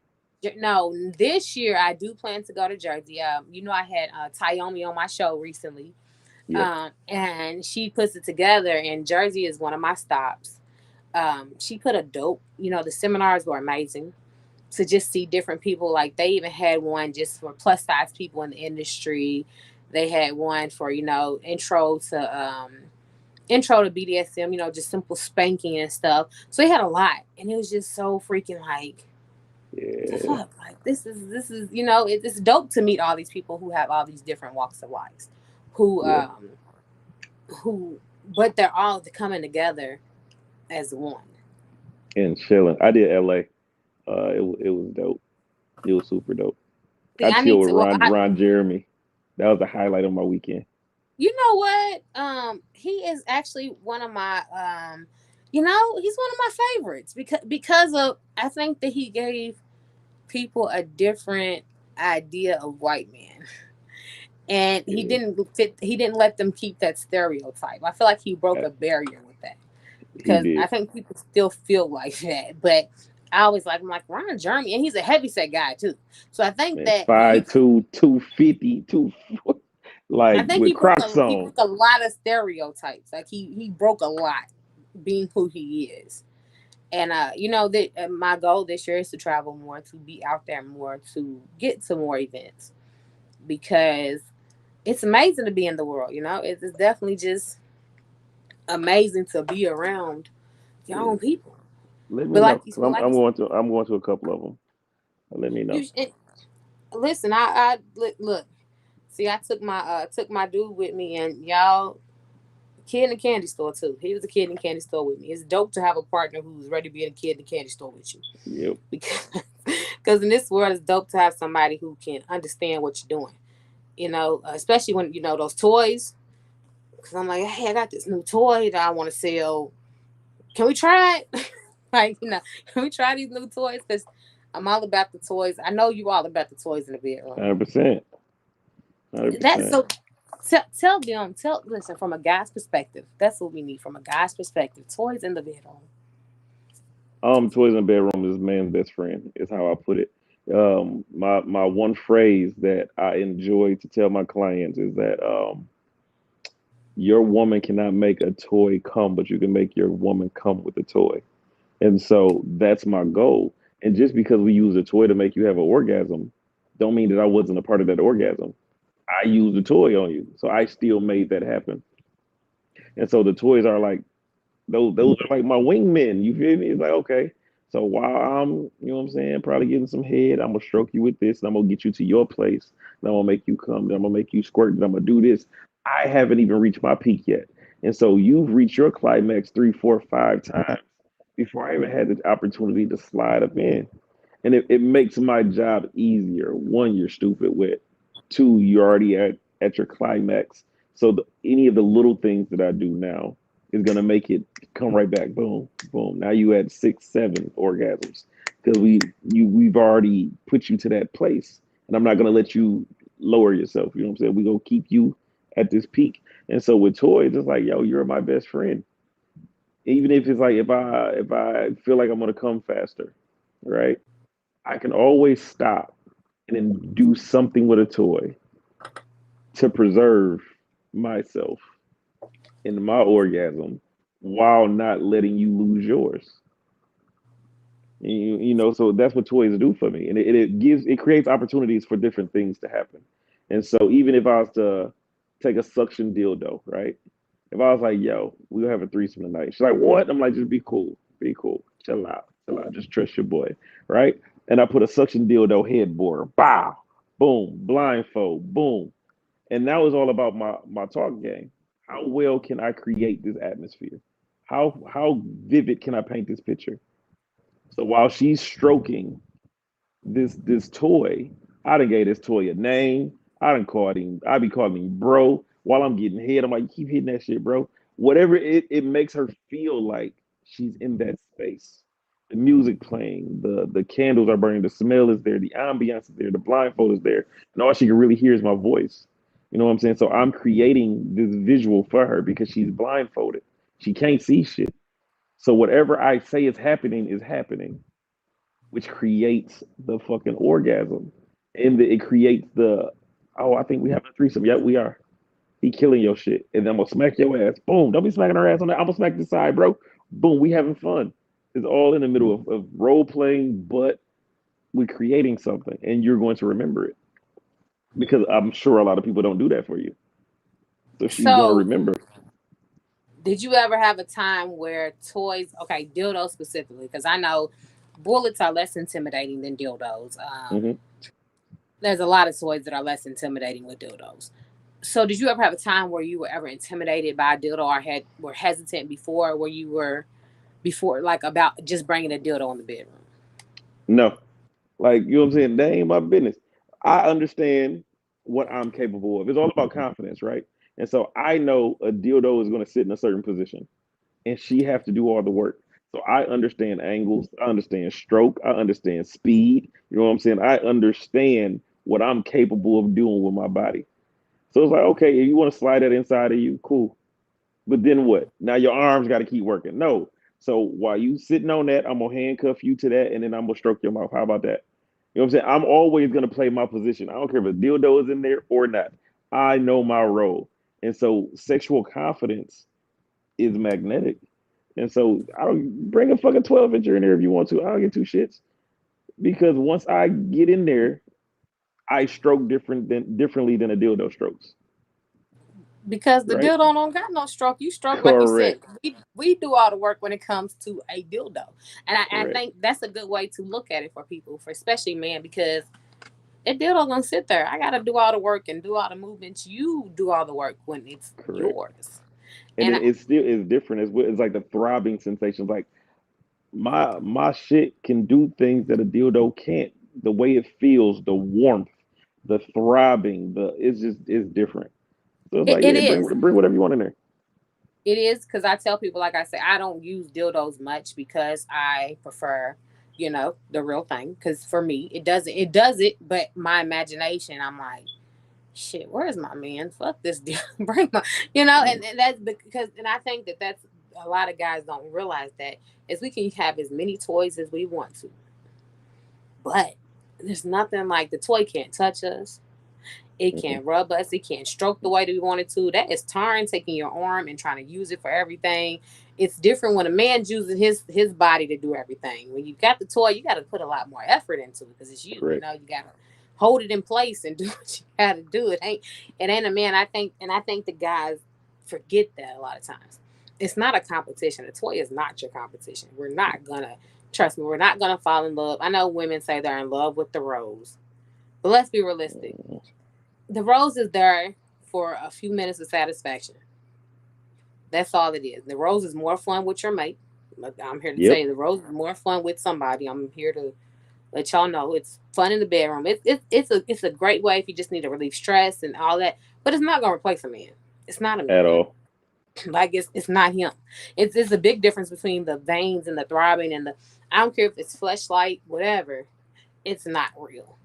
No, this year I do plan to go to Jersey. You know, I had Tayomi on my show recently, Yeah. and she puts it together. And Jersey is one of my stops. She put a dope. You know, the seminars were amazing to just see different people. Like they even had one just for plus size people in the industry. They had one for intro to BDSM. You know, just simple spanking and stuff. So they had a lot, and it was just so freaking like the Yeah. fuck. Like this is it's dope to meet all these people who have all these different walks of life, who Yeah. who but they're all coming together as one. And chilling. I did LA. It was dope. It was super dope. See, I I chilled need with to. Well, Ron Jeremy. That was the highlight of my weekend. you know what? He is actually one of my he's one of my favorites because of I think that he gave people a different idea of white man. And Yeah. he didn't let them keep that stereotype. I feel like he broke uh, a barrier with that. He Because I did. think people still feel like that. But I'm like Ron Jeremy, and he's a heavy set guy too. So I think Man, that he 5'2", 250, I like think with Crocs he on. broke a lot of stereotypes. Like he broke a lot being who he is. And that my goal this year is to travel more, to be out there more, to get to more events because it's amazing to be in the world. You know, it's definitely just amazing to be around your Yeah. own people. Let me But know. like you, 'Cause but like I'm going to a couple of them. Let me know. you, it, listen, I look. See, I took my dude with me, and y'all kid in the candy store too. He was a kid in the candy store with me. It's dope to have a partner who's ready to be a kid in the candy store with you, Yep. because because in this world, it's dope to have somebody who can understand what you're doing. You know, especially when you know those toys. Because I'm like, hey, I got this new toy that I want to sell. Can we try it? Like, can we try these new toys? Because I'm all about the toys. I know you all about the toys in the bedroom. 100%. That's 100%. so. Tell them. Listen from a guy's perspective. That's what we need from a guy's perspective. Toys in the bedroom. Toys in the bedroom is man's best friend. Is how I put it. My one phrase that I enjoy to tell my clients is that Your woman cannot make a toy come, but you can make your woman come with a toy. And so that's my goal. And just because we use a toy to make you have an orgasm, don't mean that I wasn't a part of that orgasm. I used a toy on you, so I still made that happen. And so the toys are like those are like my wingmen. You feel me? It's like, okay. So while I'm, you know what I'm saying, probably getting some head, I'm gonna stroke you with this, and I'm gonna get you to your place, and I'm gonna make you come, then I'm gonna make you squirt, and I'm gonna do this. I haven't even reached my peak yet. And so you've reached your climax three, four, five times before I even had the opportunity to slide up in. And it makes my job easier. One, you're stupid with. Two, you're already at your climax. So any of the little things that I do now is gonna make it come right back. Boom, boom. Now you had six, seven orgasms because we've already put you to that place, and I'm not gonna let you lower yourself. You know what I'm saying? We gonna keep you at this peak. And so with toys, it's like, yo, you're my best friend. Even if it's like if I feel like I'm gonna come faster, right? I can always stop and then do something with a toy to preserve myself in my orgasm while not letting you lose yours. You know, so that's what toys do for me, and it creates opportunities for different things to happen. And so even if I was to take a suction dildo, right? If I was like, "Yo, we'll have a threesome tonight," she's like, "What?" I'm like, "Just be cool, chill out, just trust your boy, right?" And I put a suction dildo headboard, bow, boom, blindfold, boom, and that was all about my talk game. How well can I create this atmosphere? How vivid can I paint this picture? So while she's stroking this toy, I done gave this toy a name. I done called him. I be calling him bro. While I'm getting hit, I'm like, you keep hitting that shit, bro. Whatever it makes her feel like she's in that space. The music playing, the candles are burning, the smell is there, the ambiance is there, the blindfold is there, and all she can really hear is my voice. You know what I'm saying? So I'm creating this visual for her because she's blindfolded. She can't see shit. So whatever I say is happening, which creates the fucking orgasm. And it creates the, oh, I think we have a threesome. Yep, we are. He killing your shit. And then I'm gonna smack your ass. Boom. Don't be smacking her ass on that. I'm gonna smack this side, bro. Boom. We having fun. It's all in the middle of role playing, but we're creating something and you're going to remember it. Because I'm sure a lot of people don't do that for you. So she's gonna So, remember. did you ever have a time where toys, okay, dildos specifically, because I know bullets are less intimidating than dildos. Hmm. There's a lot of toys that are less intimidating with dildos. So, did you ever have a time where you were ever intimidated by a dildo or were hesitant before, where you were before, like about just bringing a dildo in the bedroom? No. Like, you know what I'm saying? That ain't my business. I understand what I'm capable of. It's all about confidence, right? And so I know a dildo is going to sit in a certain position and she have to do all the work. So I understand angles, I understand stroke, I understand speed. You know what I'm saying? I understand what I'm capable of doing with my body. So it's like, okay, if you want to slide that inside of you, cool. But then what? Now your arms got to keep working. No. So while you sitting on that, I'm gonna handcuff you to that, and then I'm gonna stroke your mouth. How about that? You know what I'm saying? I'm always gonna play my position. I don't care if a dildo is in there or not. I know my role, and so sexual confidence is magnetic. And so I don't bring a fucking 12 incher in there if you want to. I don't get two shits because once I get in there, I stroke differently than a dildo strokes. Because the Right? dildo don't got no stroke. You stroke like you said. Correct. We do all the work when it comes to a dildo, and I Correct. think that's a good way to look at it for people, for especially men, because that dildo gonna sit there. I gotta do all the work and do all the movements. You do all the work when it's Correct. yours. And And it still is different. It's like the throbbing sensations. Like my shit can do things that a dildo can't. The way it feels, the warmth, the throbbing, the it's different. So it's like, it yeah, is. bring whatever you want in there. It is because I tell people, like I say, I don't use dildos much because I prefer, the real thing. Because for me, it does it, but my imagination, I'm like, shit, where's my man? Fuck this deal. Bring my, and that's because, and I think that that's a lot of guys don't realize that is we can have as many toys as we want to, but there's nothing like the toy can't touch us. It Mhm. can't rub us. It can't stroke the way that we want it to. That is tiring, taking your arm and trying to use it for everything. It's different when a man's using his body to do everything. When you got the toy, you got to put a lot more effort into it because it's you. You Correct. know, you got to hold it in place and do what you got to do. It ain't a man. I think the guys forget that a lot of times. It's not a competition. A toy is not your competition. We're not gonna trust me. We're not gonna fall in love. I know women say they're in love with the rose, but let's be realistic. Mhm. The rose is there for a few minutes of satisfaction. That's all it is. The rose is more fun with your mate. I'm here to tell Yep. you, the rose is more fun with somebody. I'm here to let y'all know it's fun in the bedroom. It's a great way if you just need to relieve stress and all that. But it's not gonna replace a man. It's not a At man. all. Like it's not him. It's a big difference between the veins and the throbbing and the. I don't care if it's fleshlight, whatever. It's not real.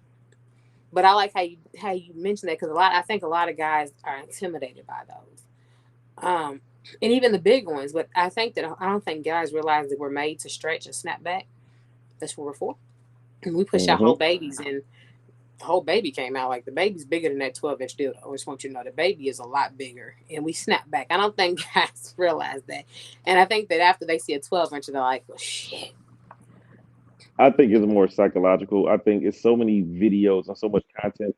But I like how you mentioned that because I think a lot of guys are intimidated by those. And even the big ones. But I don't think guys realize that we're made to stretch and snap back. That's what we're for. And we push out Hmm. whole babies, and the whole baby came out like the baby's bigger than that 12-inch dildo. I just want you to know the baby is a lot bigger, and we snap back. I don't think guys realize that, and I think that after they see a 12-inch, they're like, "Well, shit." I think it's more psychological. I think it's so many videos and so much content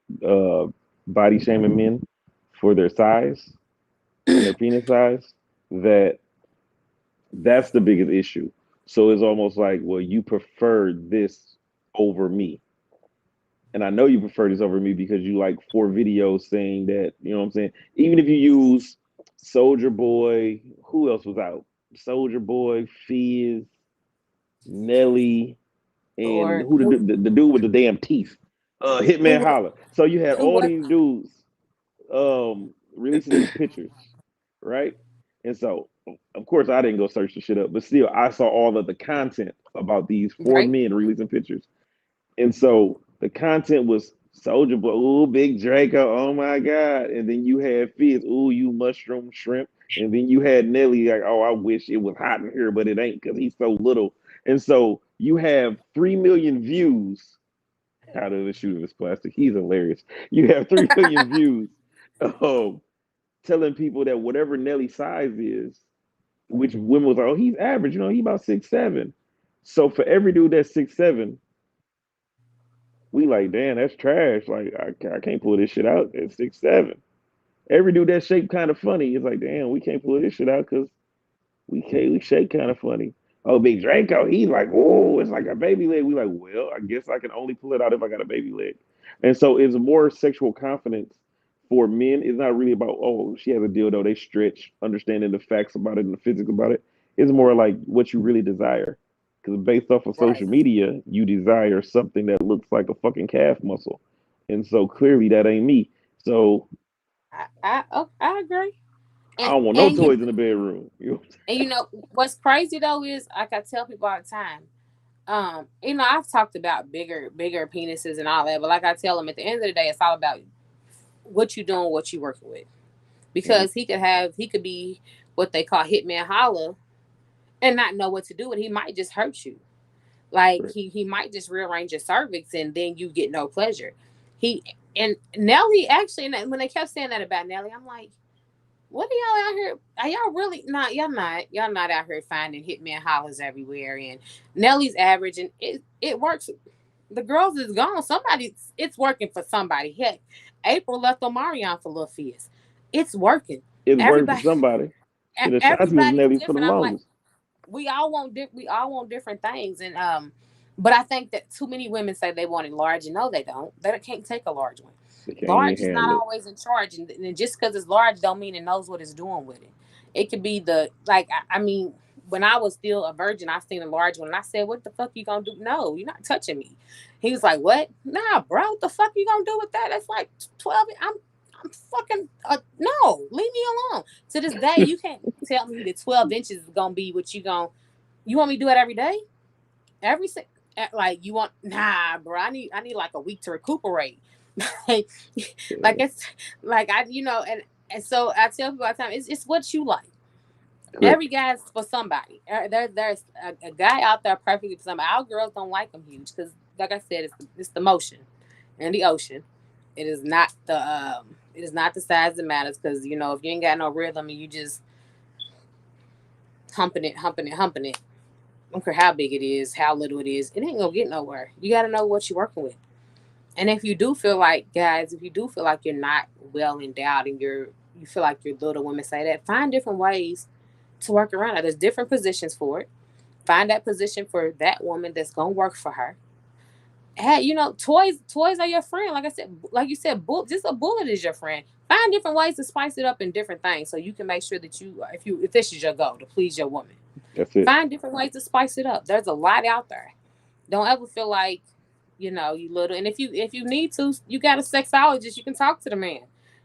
body shaming men for their size and their penis size that that's the biggest issue. So it's almost like, well, you prefer this over me. And I know you prefer this over me because you like four videos saying that, you know what I'm saying? Even if you use Soldier Boy, who else was out? Soldier Boy, Fizz, Nelly, and Or who the dude with the damn teeth? Hitman who Holla. So you had who all was these dudes releasing these pictures, right? And so of course I didn't go search the shit up, but still I saw all of the content about these four right? men releasing pictures. And so the content was Soldier Boy, ooh, Big Draco, oh my God. And then you had Fizz, ooh, you mushroom shrimp. And then you had Nelly, like, oh, I wish it was hot in here, but it ain't because he's so little. And so you have 3 million views out of the shoot of his plastic. He's hilarious. You have 3 million views um, telling people that whatever Nelly's size is, which women was like, oh, he's average, he about 6'7". So for every dude that's 6'7", we like, damn, that's trash. Like, I can't pull this shit out at 6'7". Every dude that shape kind of funny is like, damn, we can't pull this shit out because we shake kind of funny. Oh, Big Draco, he's like, oh, it's like a baby leg. We like, well, I guess I can only pull it out if I got a baby leg. And so it's more sexual confidence for men. It's not really about, oh, she has a dildo, they stretch, understanding the facts about it and the physics about it. It's more like what you really desire. Because based off of Right. social media, you desire something that looks like a fucking calf muscle. And so clearly that ain't me. So I agree. I And don't want no and toys in the bedroom. you know what's crazy though is like I tell people all the time. I've talked about bigger penises and all that, but like I tell them, at the end of the day, it's all about what you doing, what you working with. Mhm. Because he could be what they call hitman holla and not know what to do, and he might just hurt you. Like Correct. he might just rearrange your cervix, and then you get no pleasure. He and Nelly actually, and when they kept saying that about Nelly, I'm like, what are y'all out here? Are y'all really not? Y'all not out here finding hitman hollers everywhere. And Nelly's average, and it works. The girls is gone. It's working for somebody. Heck, April left Omarion for Lil Fizz. It's working. It's working for Everybody, somebody. Shit, Ashanti was everybody's Nelly for the different. I'm like, longest. we all want different things, and but I think that too many women say they want it large, and no, they don't. They can't take a large one. They can't Large even is not handle it. always in charge, and just because it's large don't mean it knows what it's doing with it. It could be the like I mean, when I was still a virgin, I seen a large one, and I said, "What the fuck you gonna do? No, you're not touching me." He was like, "What? Nah, bro, what the fuck you gonna do with that? That's like 12. I'm fucking no, leave me alone." To this day, you can't tell me that 12 inches is gonna be what you gonna. You want me to do it every day? Every like you want bro. I need like a week to recuperate. like, like Yeah, it's like and so I tell people all the time, it's what you like. Every correct. guy's for somebody. There's a guy out there perfectly for somebody. Our girls don't like them huge because, like I said, it's the motion and the ocean. It is not the size that matters, because you know, if you ain't got no rhythm and you just humping it, I don't care how big it is, how little it is, it ain't gonna get nowhere. You got to know what you're working with. And if you do feel like, guys, if you do feel like you're not well endowed and you feel like you're little, women say that, find different ways to work around it. There's different positions for it. Find that position for that woman that's gonna work for her. Hey, you know, toys are your friend. Like I said, like you said, just a bullet is your friend. Find different ways to spice it up in different things, so you can make sure that if this is your goal to please your woman, That's it. find different ways to spice it up. There's a lot out there. Don't ever feel like, you know, you little. And if you need to, you got a sexologist. You can talk to the man.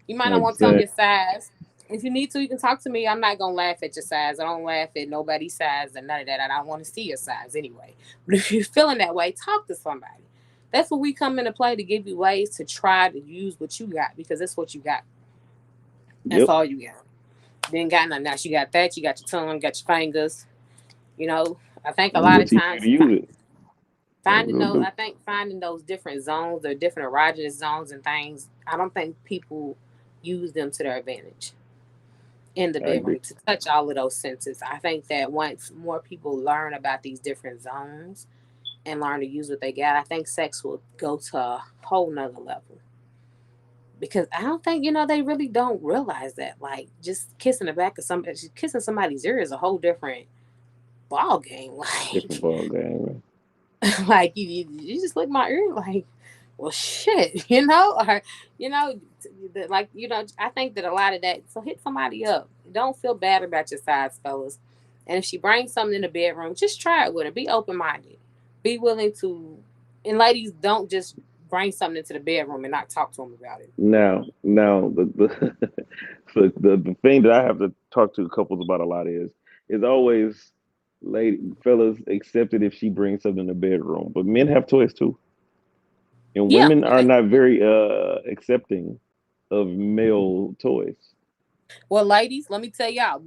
You might not want to tell him Exactly. your size. If you need to, you can talk to me. I'm not gonna laugh at your size. I don't laugh at nobody's size and none of that. I don't want to see your size anyway. But if you're feeling that way, talk to somebody. That's what we come into play, to give you ways to try to use what you got, because that's what you got. That's Yep. all you got. You ain't got nothing else. You got that. You got your tongue. You got your fingers. You know, I think a And we're lot gonna of teach you to times use it. That's what finding we're those gonna I think finding those different zones or different erogenous zones and things, I don't think people use them to their advantage in the do. I agree. bedroom to touch all of those senses. I think that once more people learn about these different zones and learn to use what they got, I think sex will go to a whole nother level. Because I don't think, you know, they really don't realize that. Like, just kissing the back of somebody, kissing somebody's ear is a whole different ball game. Different Like, ball game, man. like you just lick my ear, like, well, shit, you know, or you know, like, you know, I think that a lot of that. So hit somebody up. Don't feel bad about your size, fellas. And if she brings something in the bedroom, just try it with her. Be open minded. Be willing to. And ladies, don't just bring something into the bedroom and not talk to them about it. Now the thing that I have to talk to couples about a lot is always, lady fellas, accept it if she brings something in the bedroom. But men have toys too. And Yeah. women are not very accepting of male toys. Well, ladies, let me tell y'all.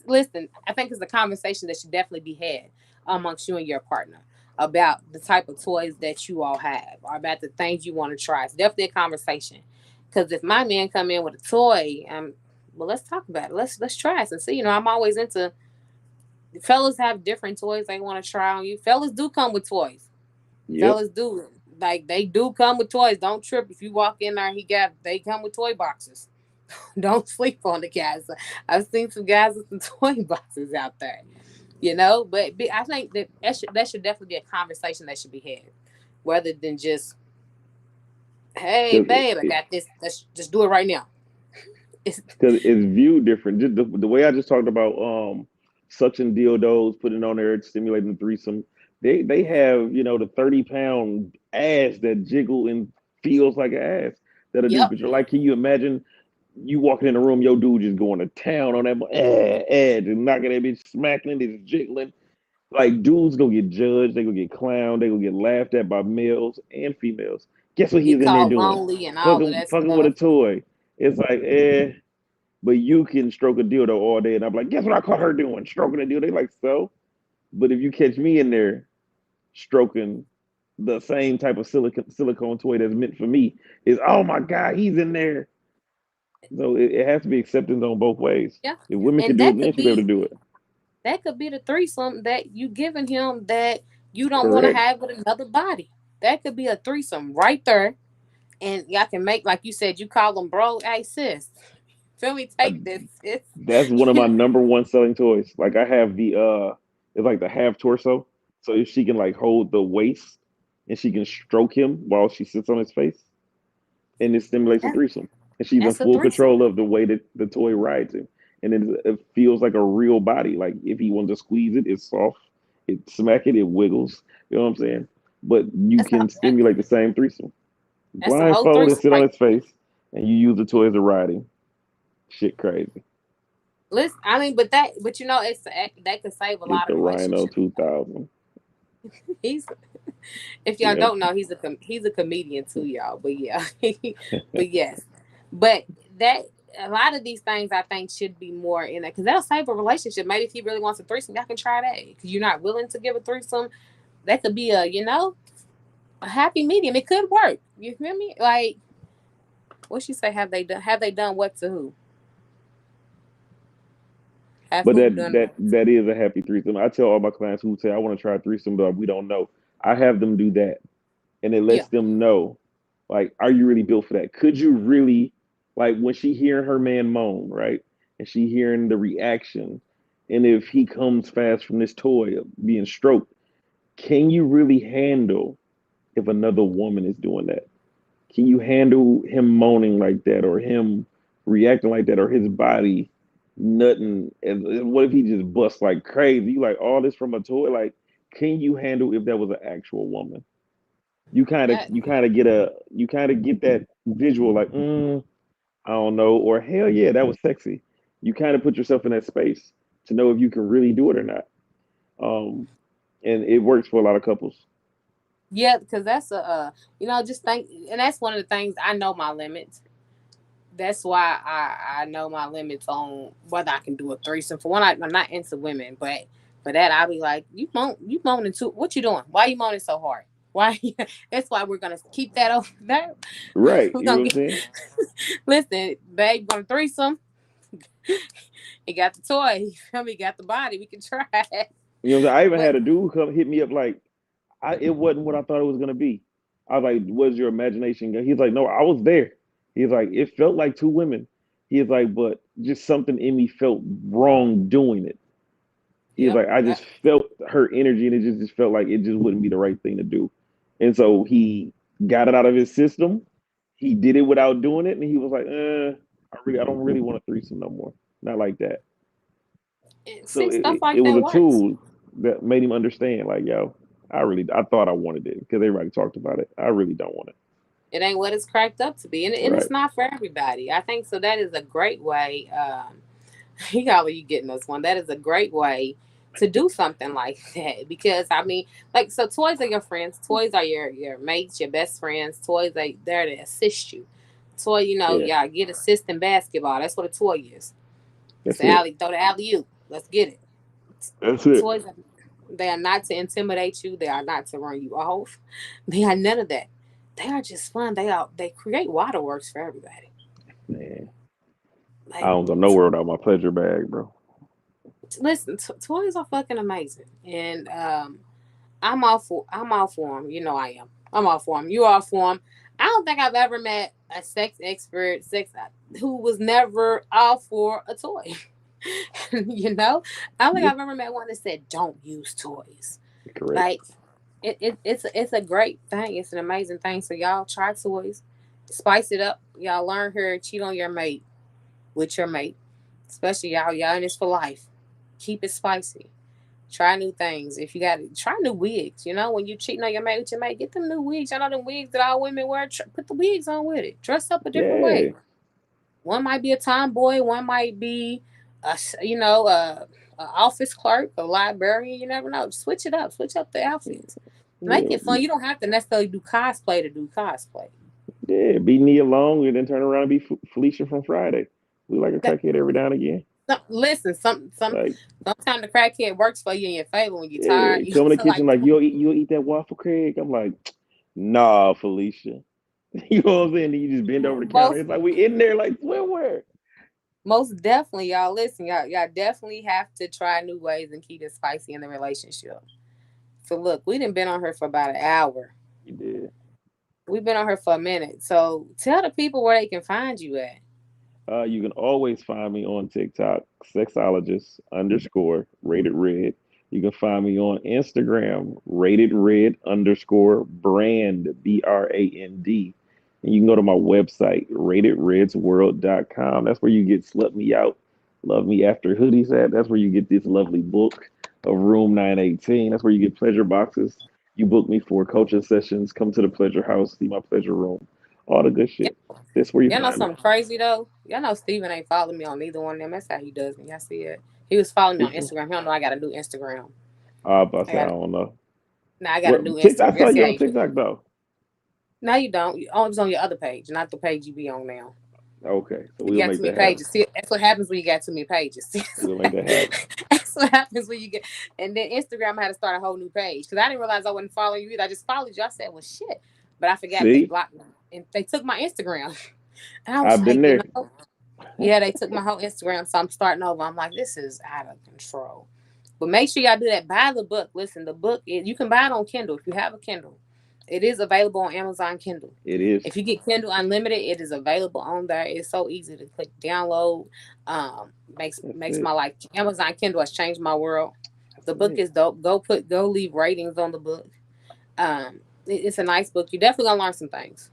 Listen, I think it's a conversation that should definitely be had amongst you and your partner about the type of toys that you all have, or about the things you want to try. It's definitely a conversation. Because if my man come in with a toy, well, let's talk about it. Let's try it and see. You know, I'm always into, fellas have different toys they want to try on you. Fellas do come with toys. Yep. Fellas do, like, they do come with toys. Don't trip if you walk in there. They come with toy boxes. Don't sleep on the guys. I've seen some guys with some toy boxes out there, you know. But I think that should definitely be a conversation that should be had, rather than just, hey, Because babe, I got this. Let's just do it right now. It's, it's viewed different. Just the way I just talked about suction dildos, putting on there, stimulating the threesome. They have, the 30-pound ass that jiggle and feels like an ass that'll do. yep, But you're like, can you imagine you walking in the room, your dude just going to town on that just knocking that bitch, smacking it, just jiggling. Like, dudes gonna get judged, they gonna get clowned, they gonna get laughed at by males and females. Guess what get he's in there called doing? lonely and all of Fucking that fucking with a stuff. toy. It's like, but you can stroke a dildo all day, and I'm like, guess what I caught her doing? Stroking a dildo. They like, so. But if you catch me in there stroking the same type of silicone toy that's meant for me, is, oh my god, he's in there. So it has to be acceptance on both ways. Yeah, If women can and do it, men should be able to do it. that could be the threesome that you giving him that you don't want to Correct. have with another body. That could be a threesome right there. And y'all can make, like you said, you call them, bro. Hey, sis, feel me? I, Take this, sis. that's one of my number one selling toys. Like, I have it's like the half torso. So if she can like hold the waist and she can stroke him while she sits on his face, and it stimulates a That- threesome. And she's in That's a full threesome. control of the way that the toy rides him. And it feels like a real body. Like, if he wants to squeeze it, it's soft. It smack it, it wiggles. You know what I'm saying? But you That's a can stimulate the same threesome. that's a whole Blindfold and threesome, sit on right? his face, and you use the toy as a riding. Shit crazy. Listen, I mean, but you know, that could save a Get lot the of Rhino relationships. 2000. He's, if y'all Yep. don't know, he's a comedian too, y'all. But yeah, but yes, but that a lot of these things I think should be more in that, because that'll save a relationship. Maybe if he really wants a threesome, y'all can try that. Because you're not willing to give a threesome, that could be a, you know, a happy medium. It could work. You feel me? Like, What she say? Have they done? Have they done what to who? Have But who that done that what? that is a happy threesome. I tell all my clients who say I want to try a threesome, but we don't know. I have them do that, and it Yeah, lets them know, like, are you really built for that? Could you really, like, when she hearing her man moan, right, and she hearing the reaction, and if he comes fast from this toy being stroked, can you really handle if another woman is doing that? Can you handle him moaning like that, or him reacting like that, or his body nutting? And what if he just busts like crazy? You like all this from a toy? Like, can you handle if that was an actual woman? You kind of that get that visual like, I don't know, or hell yeah, that was sexy. You kind of put yourself in that space to know if you can really do it or not. Um, and it works for a lot of couples. yeah, because that's a just think, and that's one of the things I know my limits. That's why I know my limits on whether I can do a threesome. For one, I'm not into women, but for that I'll be like, you moaning too. What you doing? Why you moaning so hard? Why? That's why we're gonna keep that over there. Right. We're You know gonna what I'm get saying? listen, babe. Gonna threesome. He got the toy. You feel me? He got the body. We can try it. You know what I'm saying? I even But had a dude come hit me up like, it wasn't what I thought it was gonna be. I was like, "Was your imagination?" He's like, "No, I was there." He's like, "It felt like two women." He's like, "But just something in me felt wrong doing it." He's yep, like, "I just felt her energy, and it just felt like it just wouldn't be the right thing to do." And so he got it out of his system. He did it without doing it, and he was like, I don't really want a threesome no more. Not like that." So see stuff it like was that a works. tool that made him understand, like, yo, I thought I wanted it because everybody talked about it. I really don't want it. It ain't what it's cracked up to be, and it's Right. not for everybody. I think so. That is a great way. You got what you getting us one. That is a great way to do something like that because I mean, like, so toys are your friends. Toys are your mates, your best friends. Toys are there to assist you. Toy, Yeah. y'all get assist in basketball. That's what a toy is. It's That's the it. alley, throw the alley oop. Let's get it. That's it. Toys, they are not to intimidate you. They are not to run you off. They are none of that. They are just fun. They create waterworks for everybody. Man, I Like, don't go nowhere without my pleasure bag, bro. listen, toys are fucking amazing, and I'm all for them. You know I am. I'm all for them. You all for them. I don't think I've ever met a sex expert, who was never all for a toy. I don't think Yep. I've ever met one that said don't use toys. Correct. Like it's a great thing. It's an amazing thing. So y'all try toys, spice it up. Y'all learn how to cheat on your mate with your mate, especially y'all in this for life. Keep it spicy. Try new things. If you got to try new wigs, when you cheating on your mate with your mate, get them new wigs. Y'all know them wigs that all women wear. Put the wigs on with it. Dress up a different Yeah. way. One might be a tomboy. One might be a office clerk, a librarian. You never know. Switch it up. Switch up the outfits. Make Yeah. it fun. You don't have to necessarily do cosplay to do cosplay. Yeah. Be Nia Long and then turn around and be Felicia from Friday. We like a That, crackhead every now and again. listen, Like, sometimes the crackhead works for you in your favor when you're yeah, tired. You come in the feel kitchen like like you'll eat that waffle, Craig. I'm like, nah, Felicia. You know what I'm saying? Then you just bend over the counter. most It's like we in there like swimwear. most definitely, y'all listen, y'all definitely have to try new ways and keep it spicy in the relationship. So look, we done been on her for about an hour. You did. We've been on her for a minute. So tell the people where they can find you at. You can always find me on TikTok, sexologist underscore rated red. You can find me on Instagram, rated red underscore brand, BRAND. And you can go to my website, ratedredsworld.com. That's where you get Slut Me Out, Love Me After hoodies at. That's where you get this lovely book of Room 918. That's where you get pleasure boxes. You book me for coaching sessions. Come to the pleasure house, see my pleasure room, all the good Yeah. shit. That's where you Y'all know find me. something crazy though? Y'all know Steven ain't following me on neither one of them. That's how he does me. Y'all see it. He was following me on Which one? Instagram. He don't know I got a new Instagram. But I I say I got don't know. Now I got a What new TikTok? Instagram. I saw Y'all see you how on you do. TikTok though. No, you don't. You only was on your other page, not the page you be on now. Okay, so You we'll got make too many that happen. pages. See, that's what happens when you got too many pages. We'll make that happen. That's what happens when you get. And then Instagram, I had to start a whole new page because I didn't realize I wasn't following you either. I just followed you. I said, well, shit. But I forgot they See, blocked me and they took my Instagram. And I was I've been like, you there. know, yeah, they took my whole Instagram, so I'm starting over. I'm like, this is out of control. But make sure y'all do that. Buy the book. Listen, the book, you can buy it on Kindle if you have a Kindle. It is available on Amazon Kindle. It is. If you get Kindle Unlimited, it is available on there. It's so easy to click download. That's Makes it. my life. Amazon Kindle has changed my world. That's The book it. is dope. Go leave ratings on the book. It's a nice book. You definitely gonna learn some things.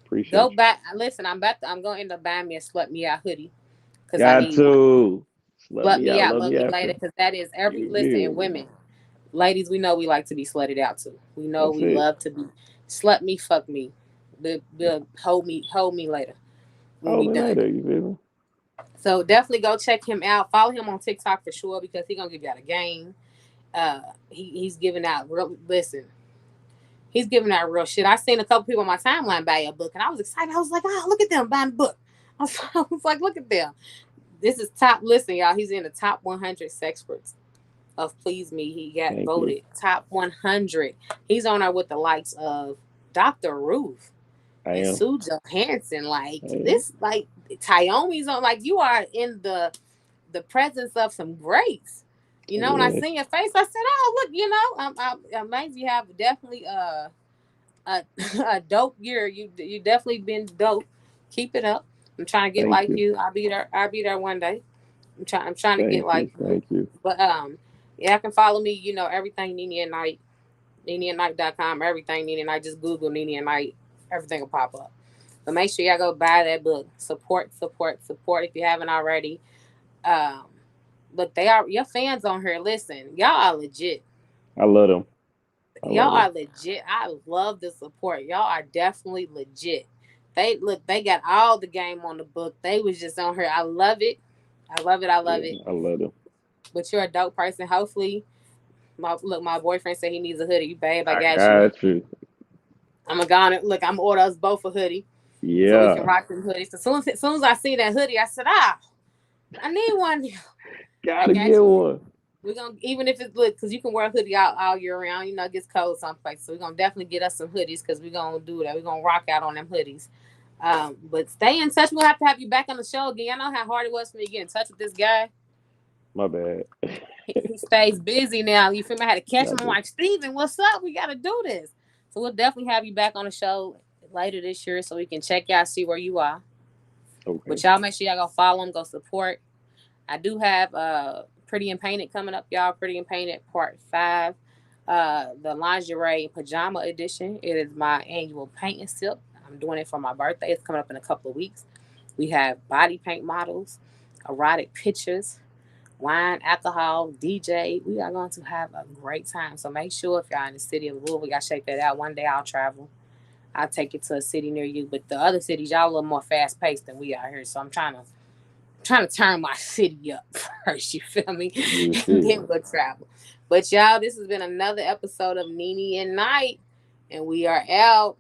Appreciate Go you. back. Listen, I'm gonna end up buying me a Slut Me Out hoodie because I Got need one. to. Let Slut me Me out. Out, Love Love me Me Later, after. because that is every listen. And Yeah. women, ladies, we know we like to be slutted out too. We know That's we it. love to be slut me, fuck me, hold me later when Hold we me done. later. You feel me? So definitely go check him out. Follow him on TikTok for sure because he's gonna give you out a game. He's giving out real. Listen, he's giving out real shit. I seen a couple people on my timeline buy a book, and I was excited. I was like, oh, look at them buying a book. I was like, look at them. This is top. Listen, y'all. He's in the top 100 sexperts of Please Me. He got Thank you. voted top 100. He's on there with the likes of Dr. Ruth I and am. Sue Johansson. Like I am. this, like Tyomi's on. Like you are in the presence of some greats. You know, when I Yes. seen your face, I said, "Oh, look, you know, I'm amazed you have definitely a, a dope year. You definitely been dope. Keep it up. I'm trying to get Thank like you. you. I'll be there one day. I'm trying to get Thank like you. you. Thank you. But yeah, I can follow me. You know everything NeNe and Night, NeNeandNight.com. Everything NeNe and Night. Just Google NeNe and Night. Everything will pop up. But make sure y'all go buy that book. Support, support, support if you haven't already. Um, look, they are your fans on here. Listen, y'all are legit. I love them. I Y'all love them. are legit. I love the support. Y'all are definitely legit. They look, they got all the game on the book. They was just on here. I love it. I love it. I love Yeah, it. I love them. But you're a dope person. Hopefully, my boyfriend said he needs a hoodie. Babe, I I got you. got you. I'm gonna go on it. Look, I'm gonna order us both a hoodie so we can Yeah. rock them hoodies. As soon as I see that hoodie, I said, I need one. I Gotta got get you. one. We're gonna even if it's look because you can wear a hoodie all year round. You know, it gets cold someplace, so we're gonna definitely get us some hoodies because we're gonna do that. We're gonna rock out on them hoodies. But stay in touch. We'll have to have you back on the show again. I know how hard it was for me to get in touch with this guy. My bad. He stays busy now. You feel me? I had to catch I him. I'm do. like, Steven, what's up? We gotta do this. So we'll definitely have you back on the show later this year so we can check y'all, see where you are. But Okay. y'all make sure y'all go follow him, go support. I do have Pretty and Painted coming up, y'all. Pretty and Painted Part 5. The lingerie pajama edition. It is my annual paint and sip. I'm doing it for my birthday. It's coming up in a couple of weeks. We have body paint models, erotic pictures, wine, alcohol, DJ. We are going to have a great time. So make sure if y'all in the city of Louisville, we got to check that out. One day I'll travel. I'll take it to a city near you. But the other cities, y'all a little more fast paced than we are here. So I'm trying to turn my city up first, you feel me? You And feel then me? we'll travel. But y'all, this has been another episode of NeNe and Night, and we are out.